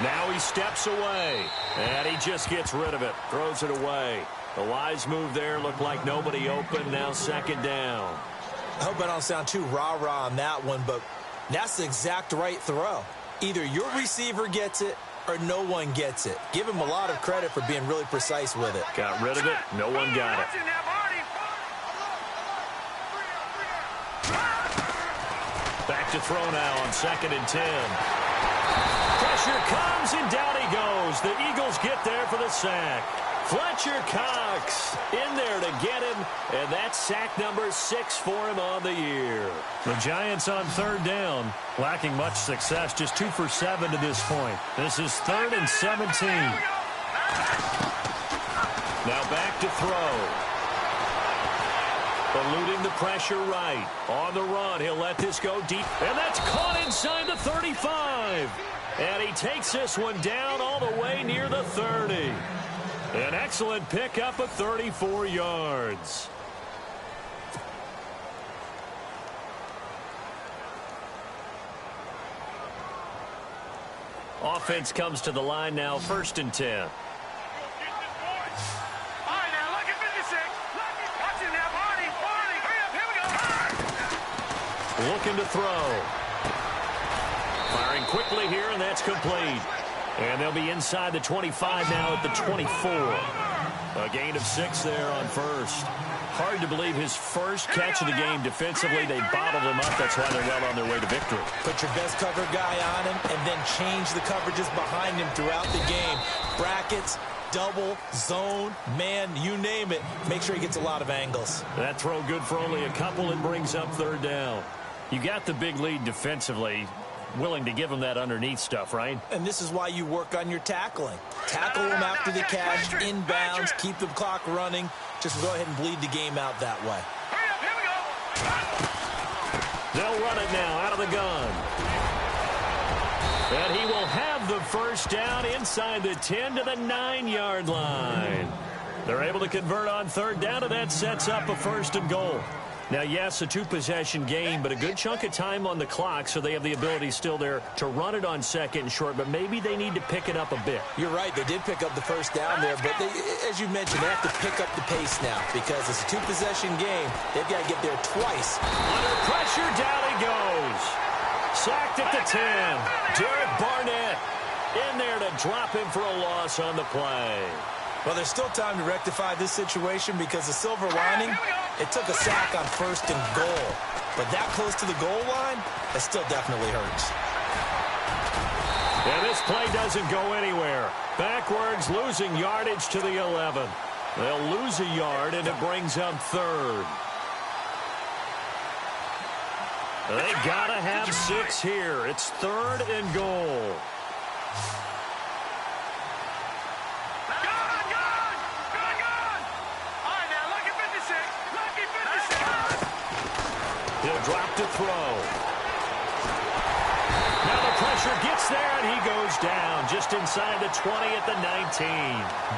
Now he steps away. And he just gets rid of it. Throws it away. The wise move there. Looked like nobody open. Now 2nd down. I hope I don't sound too rah-rah on that one, but that's the exact right throw. Either your receiver gets it or no one gets it. Give him a lot of credit for being really precise with it. Got rid of it. No one got it. Back to throw now on 2nd and 10. Pressure comes, and down he goes. The Eagles get there for the sack. Fletcher Cox in there to get him, and that's sack number 6 for him on the year. The Giants on 3rd down, lacking much success, just 2 for 7 to this point. This is 3rd and 17. Now back to throw. Eluding the pressure right. On the run, he'll let this go deep, and that's caught inside the 35. And he takes this one down all the way near the 30. An excellent pickup of 34 yards. Offense comes to the line now, 1st and 10. Looking to throw. Firing quickly here, and that's complete. And they'll be inside the 25 now at the 24. A gain of 6 there on first. Hard to believe his first catch of the game defensively. They bottled him up. That's why they're well on their way to victory. Put your best cover guy on him and then change the coverages behind him throughout the game. Brackets, double, zone, man, you name it. Make sure he gets a lot of angles. That throw good for only a couple and brings up 3rd down. You got the big lead defensively. Willing to give him that underneath stuff, right? And this is why you work on your tackling. Tackle them after the catch, inbounds, keep the clock running. Just go ahead and bleed the game out that way. They'll run it now out of the gun. And he will have the 1st down inside the 10 to the 9-yard line. They're able to convert on 3rd down, and that sets up a 1st and goal. Now, yes, a 2-possession game, but a good chunk of time on the clock, so they have the ability still there to run it on 2nd and short, but maybe they need to pick it up a bit. You're right. They did pick up the 1st down there, but they, as you mentioned, they have to pick up the pace now because it's a 2-possession game. They've got to get there twice. Under pressure, down he goes. Sacked at the 10. Derek Barnett in there to drop him for a loss on the play. Well, there's still time to rectify this situation because the silver lining, it took a sack on 1st and goal. But that close to the goal line, it still definitely hurts. And this play doesn't go anywhere. Backwards, losing yardage to the 11. They'll lose a yard, and it brings up 3rd. They got to have 6 here. It's 3rd and goal. He'll drop to throw. Now the pressure gets there, and he goes down just inside the 20 at the 19.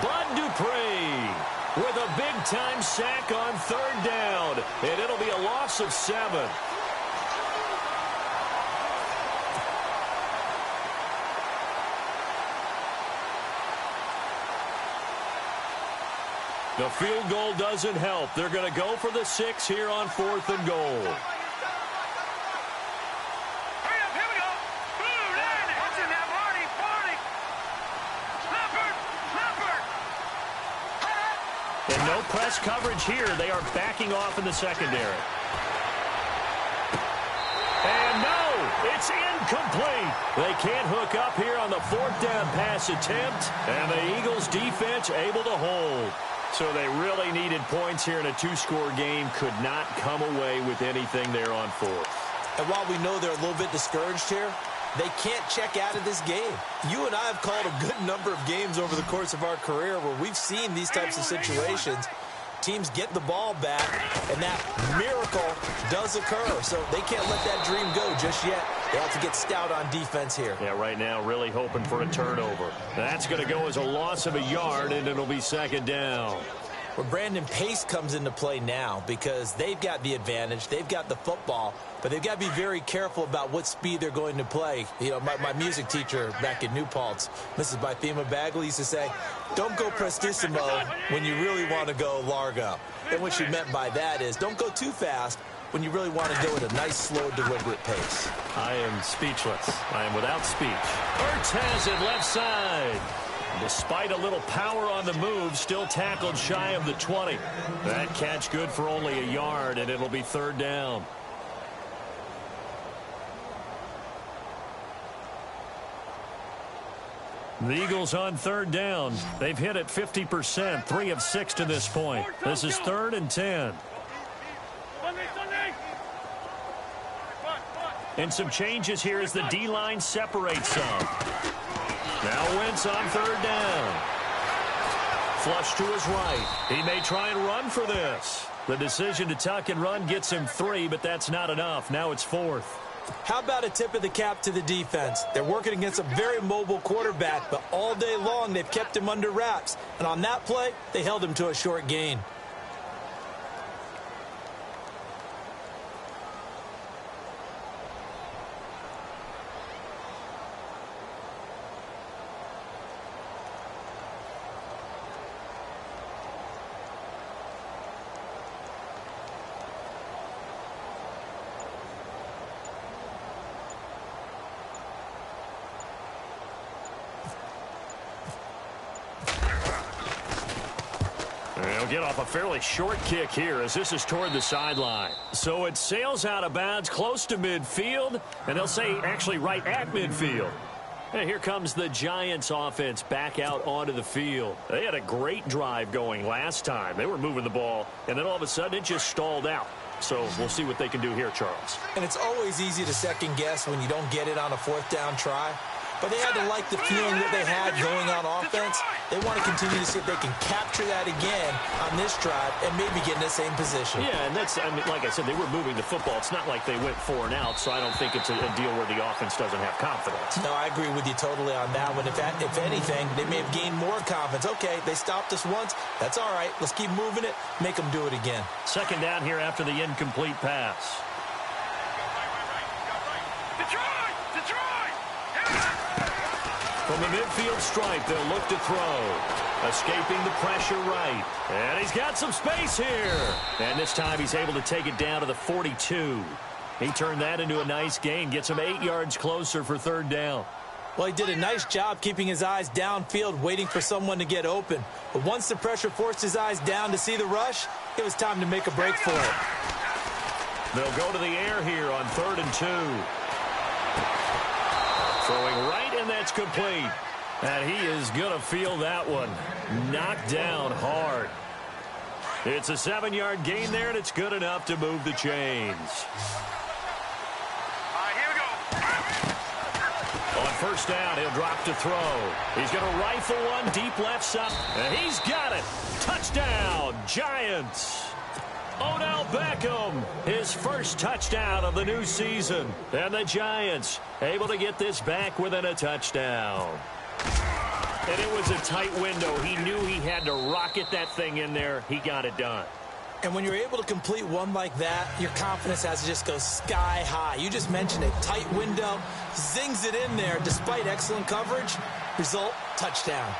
Bud Dupree with a big-time sack on 3rd down, and it'll be a loss of 7. The field goal doesn't help. They're going to go for the 6 here on 4th and goal. And no press coverage here. They are backing off in the secondary. And no, it's incomplete. They can't hook up here on the 4th down pass attempt. And the Eagles defense able to hold. So they really needed points here in a 2-score game. Could not come away with anything there on 4th. And while we know they're a little bit discouraged here, they can't check out of this game. You and I have called a good number of games over the course of our career where we've seen these types of situations. Teams get the ball back, and that miracle does occur. So they can't let that dream go just yet. They have to get stout on defense here. Yeah, right now really hoping for a turnover. That's going to go as a loss of a yard, and it'll be 2nd down. Well, Brandon, pace comes into play now because they've got the advantage. They've got the football, but they've got to be very careful about what speed they're going to play. You know, my music teacher back in New Paltz, Mrs. Bythema Bagley, used to say, don't go prestissimo when you really want to go largo. And what she meant by that is don't go too fast when you really want to go at a nice, slow, deliberate pace. I am speechless. I am without speech. Ertz has it left side. Despite a little power on the move, still tackled shy of the 20. That catch good for only a yard, and it'll be 3rd down. The Eagles on 3rd down. They've hit it 50%, 3 of 6 to this point. This is 3rd and 10. And some changes here as the D-line separates some. Now Wentz on 3rd down. Flush to his right. He may try and run for this. The decision to tuck and run gets him 3, but that's not enough. Now it's 4th. How about a tip of the cap to the defense? They're working against a very mobile quarterback, but all day long they've kept him under wraps. And on that play, they held him to a short gain. They'll get off a fairly short kick here as this is toward the sideline. So it sails out of bounds close to midfield, and they'll say actually right at midfield. And here comes the Giants offense back out onto the field. They had a great drive going last time. They were moving the ball, and then all of a sudden it just stalled out. So we'll see what they can do here, Charles. And it's always easy to second guess when you don't get it on a fourth down try. But they had to like the feeling that they had going on offense. They want to continue to see if they can capture that again on this drive and maybe get in the same position. Yeah, and that's, I mean, like I said, they were moving the football. It's not like they went 4 and out, so I don't think it's a deal where the offense doesn't have confidence. No, I agree with you totally on that one. If anything, they may have gained more confidence. Okay, they stopped us once. That's all right. Let's keep moving it. Make them do it again. Second down here after the incomplete pass. From the midfield stripe, they'll look to throw. Escaping the pressure right. And he's got some space here. And this time he's able to take it down to the 42. He turned that into a nice gain. Gets him 8 yards closer for third down. Well, he did a nice job keeping his eyes downfield, waiting for someone to get open. But once the pressure forced his eyes down to see the rush, it was time to make a break for it. They'll go to the air here on 3rd and 2. Throwing right, and that's complete. And he is going to feel that one. Knocked down hard. It's a 7-yard gain there, and it's good enough to move the chains. All right, here we go. On first down, he'll drop to throw. He's going to rifle one deep left side. And he's got it. Touchdown, Giants. Odell Beckham, his first touchdown of the new season. And the Giants able to get this back within a touchdown. And it was a tight window. He knew he had to rocket that thing in there. He got it done. And when you're able to complete one like that, your confidence has to just go sky high. You just mentioned it. Tight window, zings it in there despite excellent coverage. Result, touchdown.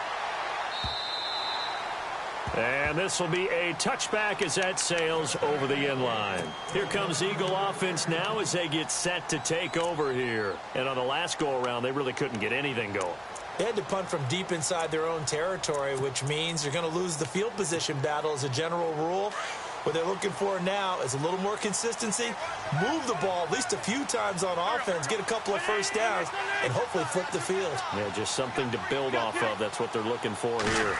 And this will be a touchback as that sails over the end line. Here comes Eagle offense now as they get set to take over here. And on the last go-around, they really couldn't get anything going. They had to punt from deep inside their own territory, which means you're going to lose the field position battle as a general rule. What they're looking for now is a little more consistency, move the ball at least a few times on offense, get a couple of first downs, and hopefully flip the field. Yeah, just something to build off of. That's what they're looking for here.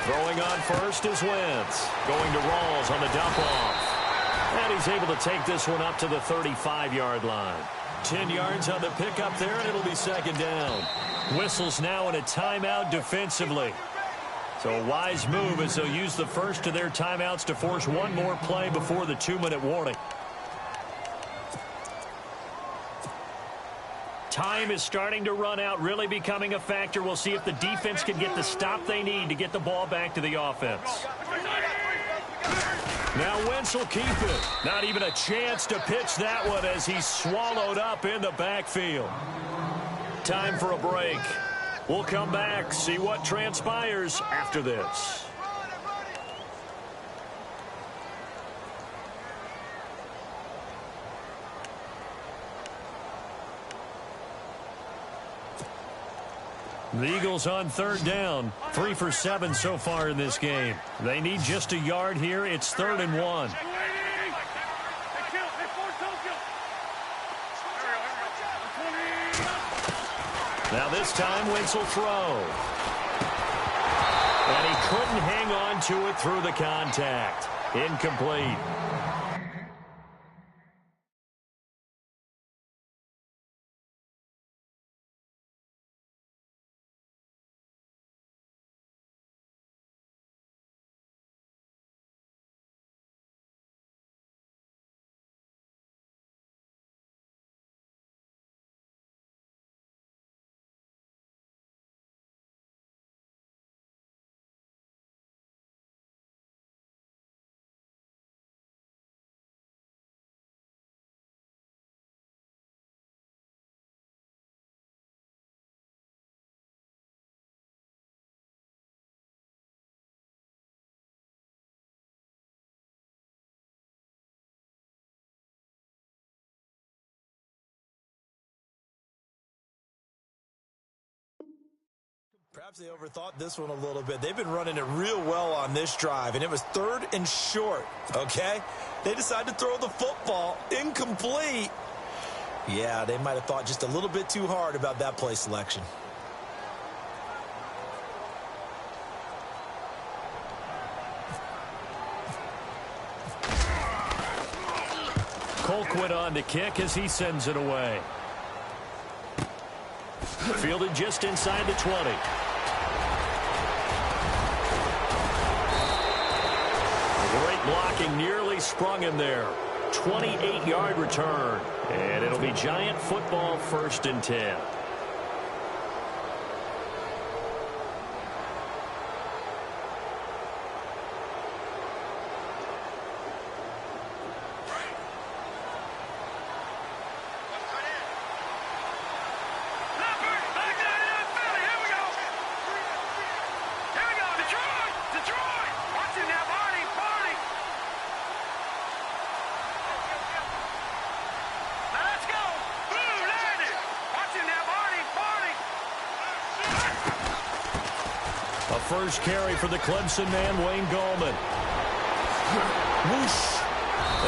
Throwing on first is Wentz. Going to Rawls on the dump-off. And he's able to take this one up to the 35-yard line. 10 yards on the pickup there, and it'll be second down. Whistles now in a timeout defensively. So a wise move as they'll use the first of their timeouts to force one more play before the 2-minute warning. Time is starting to run out, really becoming a factor. We'll see if the defense can get the stop they need to get the ball back to the offense. Now Wentz will keep it. Not even a chance to pitch that one as he's swallowed up in the backfield. Time for a break. We'll come back, see what transpires after this. The Eagles on third down. 3 for 7 so far in this game. They need just a yard here. It's 3rd and 1. Now this time, Wentz will throw. And he couldn't hang on to it through the contact. Incomplete. Perhaps they overthought this one a little bit. They've been running it real well on this drive, and it was 3rd and short, okay? They decided to throw the football incomplete. Yeah, they might have thought just a little bit too hard about that play selection. Colquitt on to kick as he sends it away. Fielded just inside the 20. Great blocking, nearly sprung him there. 28-yard return. And it'll be Giant football, 1st and 10. First carry for the Clemson man, Wayne Gallman. Whoosh.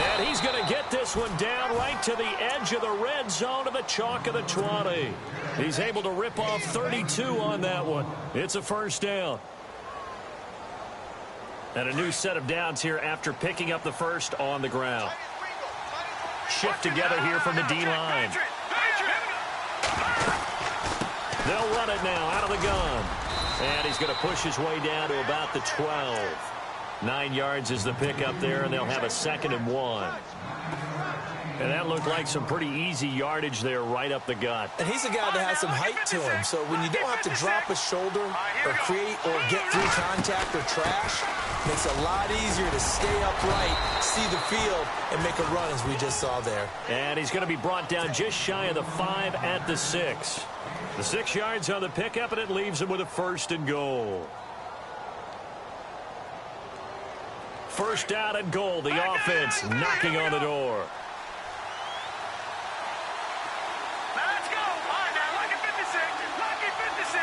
And he's going to get this one down right to the edge of the red zone of the chalk of the 20. He's able to rip off 32 on that one. It's a 1st down. And a new set of downs here after picking up the 1st on the ground. Shift together here from the D-line. They'll run it now out of the gun. And he's going to push his way down to about the 12. 9 yards is the pickup there, and they'll have a 2nd and 1. And that looked like some pretty easy yardage there right up the gut. And he's a guy that has some height to him, so when you don't have to drop a shoulder or create or get through contact or trash, it makes it a lot easier to stay upright, see the field, and make a run as we just saw there. And he's going to be brought down just shy of the 5 at the 6. The 6 yards on the pickup, and it leaves him with a 1st and goal. 1st down and goal. The offense knocking on the door. Let's go. All right, now, lucky 56. Lucky 56.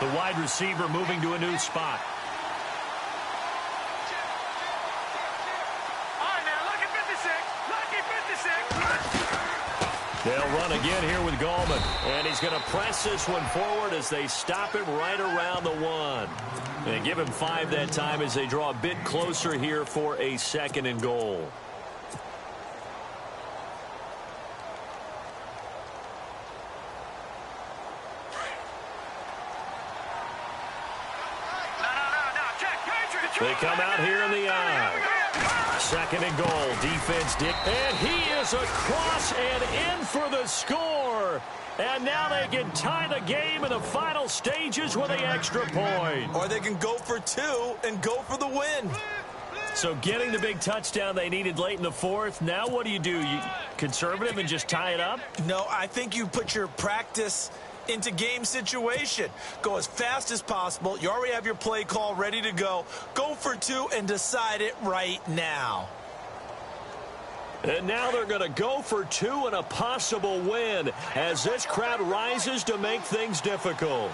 The wide receiver moving to a new spot. All right, now, lucky 56. Lucky 56. They'll run again here with Gallman. And he's going to press this one forward as they stop him right around the 1. And give him 5 that time as they draw a bit closer here for a 2nd and goal. They come out here in the eye. 2nd and goal. Defense Dick. And he is across and in for the score. And now they can tie the game in the final stages with an extra point. Or they can go for 2 and go for the win. So getting the big touchdown they needed late in the 4th. Now what do? You conservative and just tie it up? No, I think you put your practice into game situation. Go as fast as possible. You already have your play call ready to go. Go for 2 and decide it right now. And now they're going to go for 2 and a possible win as this crowd rises to make things difficult.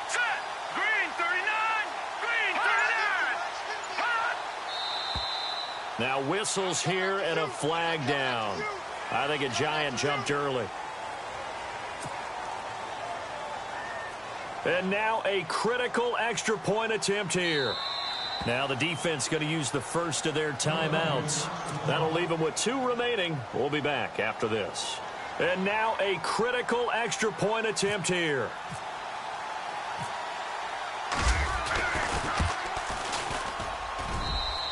Set. Green 39. Green 39. Now whistles here and a flag down. I think a Giant jumped early. And now a critical extra point attempt here. Now the defense going to use the first of their timeouts. That'll leave them with 2 remaining. We'll be back after this. And now a critical extra point attempt here.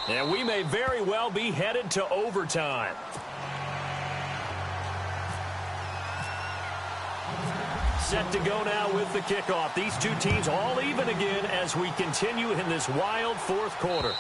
And we may very well be headed to overtime. Set to go now with the kickoff. These two teams all even again as we continue in this wild 4th quarter.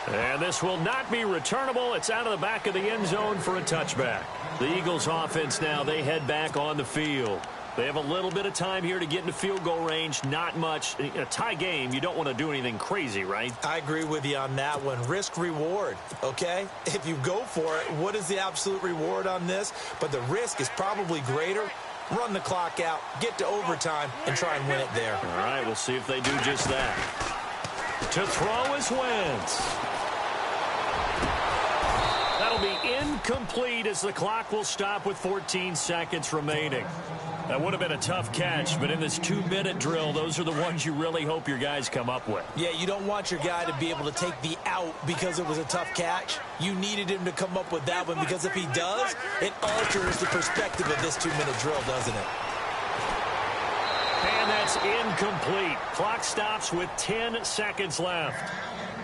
And this will not be returnable. It's out of the back of the end zone for a touchback. The Eagles offense now, they head back on the field. They have a little bit of time here to get into field goal range. Not much. A tie game, you don't want to do anything crazy, right? I agree with you on that one. Risk reward, okay? If you go for it, what is the absolute reward on this? But the risk is probably greater. run the clock out, get to overtime, and try and win it there. All right, we'll see if they do just that. To throw is Wentz. That'll be incomplete as the clock will stop with 14 seconds remaining. That would have been a tough catch, but in this 2-minute drill, those are the ones you really hope your guys come up with. Yeah, you don't want your guy to be able to take the out because it was a tough catch. You needed him to come up with that one because if he does, it alters the perspective of this 2-minute drill, doesn't it? And that's incomplete. Clock stops with 10 seconds left.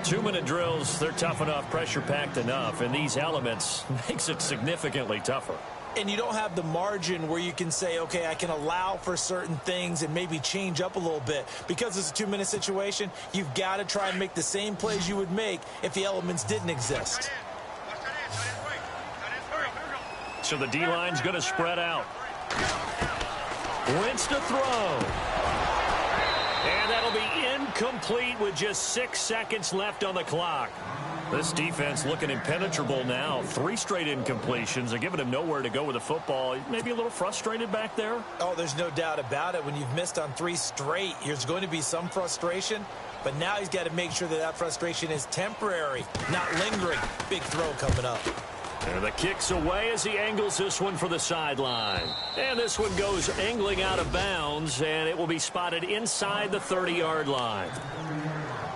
2-minute drills, they're tough enough, pressure-packed enough, and these elements makes it significantly tougher. And you don't have the margin where you can say, okay, I can allow for certain things and maybe change up a little bit. Because it's a 2-minute situation, you've got to try and make the same plays you would make if the elements didn't exist. So the D-line's going to spread out. Wentz to throw. And that'll be incomplete with just 6 seconds left on the clock. This defense looking impenetrable now. 3 straight incompletions. They're giving him nowhere to go with the football. Maybe a little frustrated back there. Oh, there's no doubt about it. When you've missed on 3 straight, there's going to be some frustration. But now he's got to make sure that that frustration is temporary, not lingering. Big throw coming up. And the kick's away as he angles this one for the sideline. And this one goes angling out of bounds, and it will be spotted inside the 30-yard line.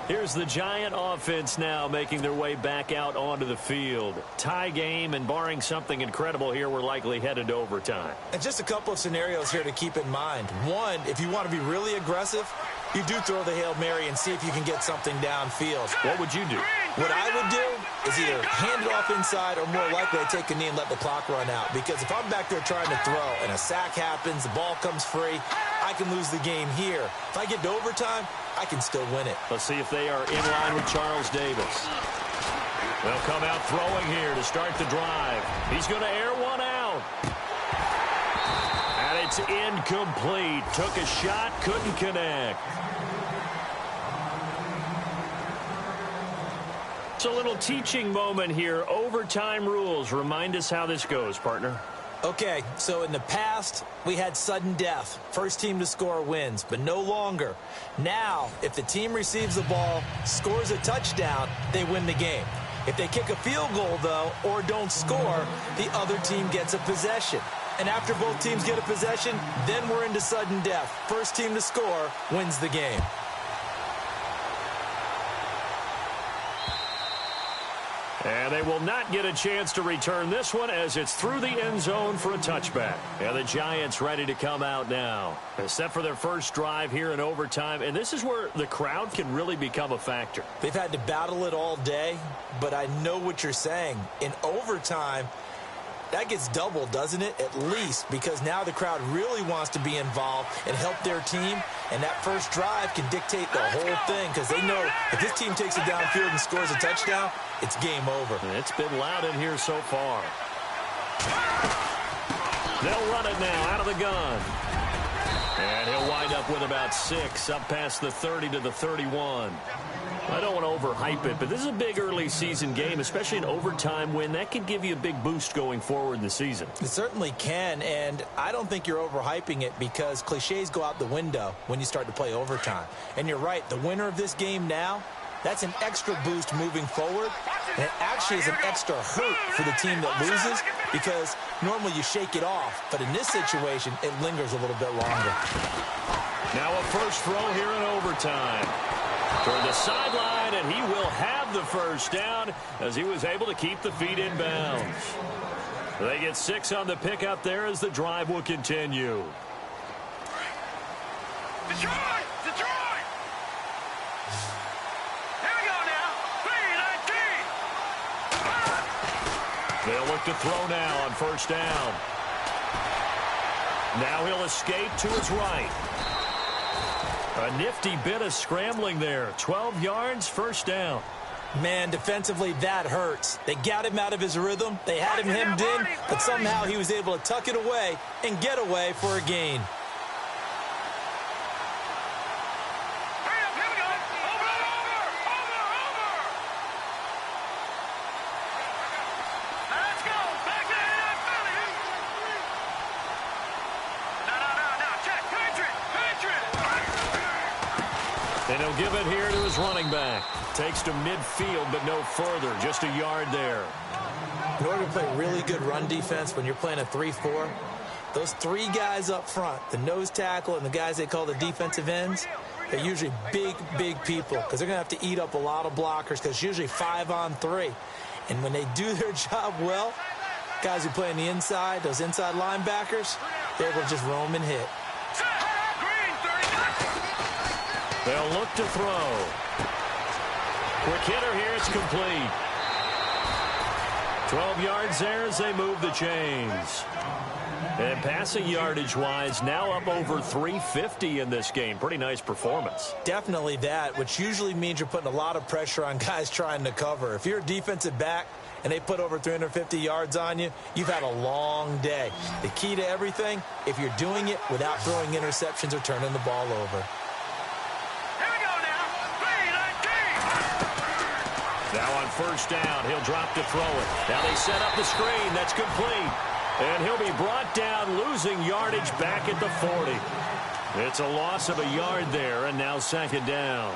Here's the Giant offense now making their way back out onto the field. Tie game, and barring something incredible here, we're likely headed to overtime. And just a couple of scenarios here to keep in mind. One, if you want to be really aggressive, you do throw the Hail Mary and see if you can get something downfield. What would you do? What I would do is either hand it off inside or more likely I take a knee and let the clock run out. Because if I'm back there trying to throw and a sack happens, the ball comes free, I can lose the game here. If I get to overtime, I can still win it. Let's see if they are in line with Charles Davis. They'll come out throwing here to start the drive. He's going to air one out. And it's incomplete. Took a shot, couldn't connect. It's a little teaching moment here. Overtime rules. Remind us how this goes, partner. Okay, so in the past, we had sudden death. First team to score wins, but no longer. Now, if the team receives the ball, scores a touchdown, they win the game. If they kick a field goal, though, or don't score, the other team gets a possession. And after both teams get a possession, then we're into sudden death. First team to score wins the game. And they will not get a chance to return this one as it's through the end zone for a touchback. And the Giants ready to come out now. Set for their first drive here in overtime. And this is where the crowd can really become a factor. They've had to battle it all day, but I know what you're saying. In overtime, that gets doubled, doesn't it? At least, because now the crowd really wants to be involved and help their team. And that first drive can dictate the whole thing because they know if this team takes it downfield and scores a touchdown, it's game over. And it's been loud in here so far. They'll run it now out of the gun. And he'll wind up with about 6 up past the 30 to the 31. I don't want to overhype it, but this is a big early season game, especially an overtime win. That can give you a big boost going forward in the season. It certainly can, and I don't think you're overhyping it because cliches go out the window when you start to play overtime. And you're right, the winner of this game now, that's an extra boost moving forward, and it actually is an extra hurt for the team that loses because normally you shake it off, but in this situation, it lingers a little bit longer. Now a first throw here in overtime. Toward the sideline, and he will have the first down as he was able to keep the feet in bounds. They get 6 on the pickup there as the drive will continue. Detroit! Detroit! Here we go now. 3-19. They'll look to throw now on first down. Now he'll escape to his right. A nifty bit of scrambling there. 12 yards, first down. Man, defensively, that hurts. They got him out of his rhythm. They had him hemmed in, but somehow he was able to tuck it away and get away for a gain. Hurry up, here we go. Over. Now let's go. Back to the Philly. And he'll give it here to his running back. Takes to midfield, but no further. Just a yard there. In order to play really good run defense when you're playing a 3-4, those three guys up front, the nose tackle and the guys they call the defensive ends, they're usually big, big people because they're going to have to eat up a lot of blockers because it's usually 5-on-3. And when they do their job well, guys who play on the inside, those inside linebackers, they're able to just roam and hit. They'll look to throw. Quick hitter here, it's complete. 12 yards there as they move the chains. And passing yardage-wise, now up over 350 in this game. Pretty nice performance. Definitely that, which usually means you're putting a lot of pressure on guys trying to cover. If you're a defensive back and they put over 350 yards on you, you've had a long day. The key to everything, if you're doing it without throwing interceptions or turning the ball over. Now on first down, he'll drop to throw it. Now they set up the screen. That's complete. And he'll be brought down, losing yardage back at the 40. It's a loss of a yard there, and now second down.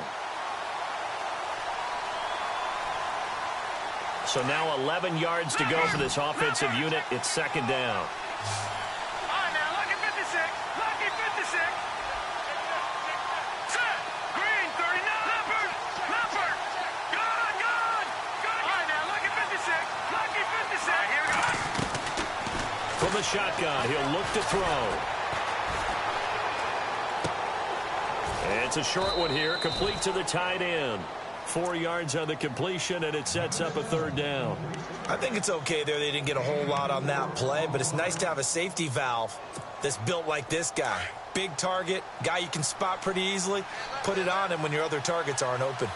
So now 11 yards to go for this offensive unit. It's second down. From the shotgun, he'll look to throw. And it's a short one here, complete to the tight end. 4 yards on the completion, and it sets up a third down. I think it's okay there. They didn't get a whole lot on that play, but it's nice to have a safety valve that's built like this guy. Big target, guy you can spot pretty easily. Put it on him when your other targets aren't open.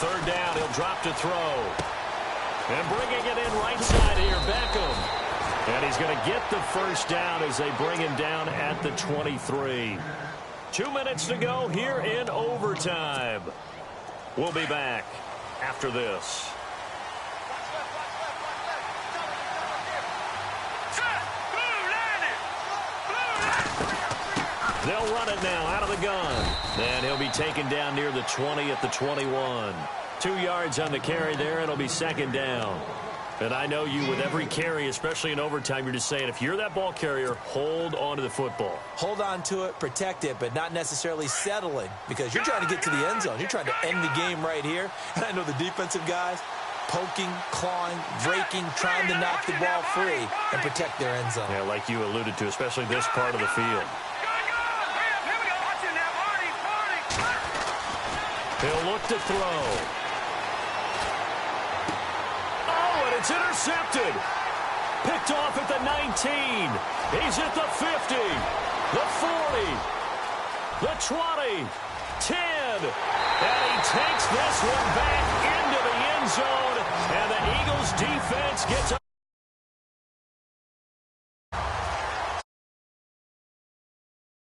Third down, he'll drop to throw. And bringing it in right side here, Beckham. And he's going to get the first down as they bring him down at the 23. 2 minutes to go here in overtime. We'll be back after this. They'll run it now out of the gun. And he'll be taken down near the 20 at the 21. 2 yards on the carry there. It'll be second down. And I know you, with every carry, especially in overtime, you're just saying, if you're that ball carrier, hold on to the football. Hold on to it, protect it, but not necessarily settling, because you're trying to get to the end zone. You're trying to end the game right here. And I know the defensive guys poking, clawing, breaking, trying to knock the ball free and protect their end zone. Yeah, like you alluded to, especially this part of the field. He'll look to throw. Oh, and it's intercepted. Picked off at the 19. He's at the 50, the 40, the 20, 10. And he takes this one back into the end zone. And the Eagles defense gets a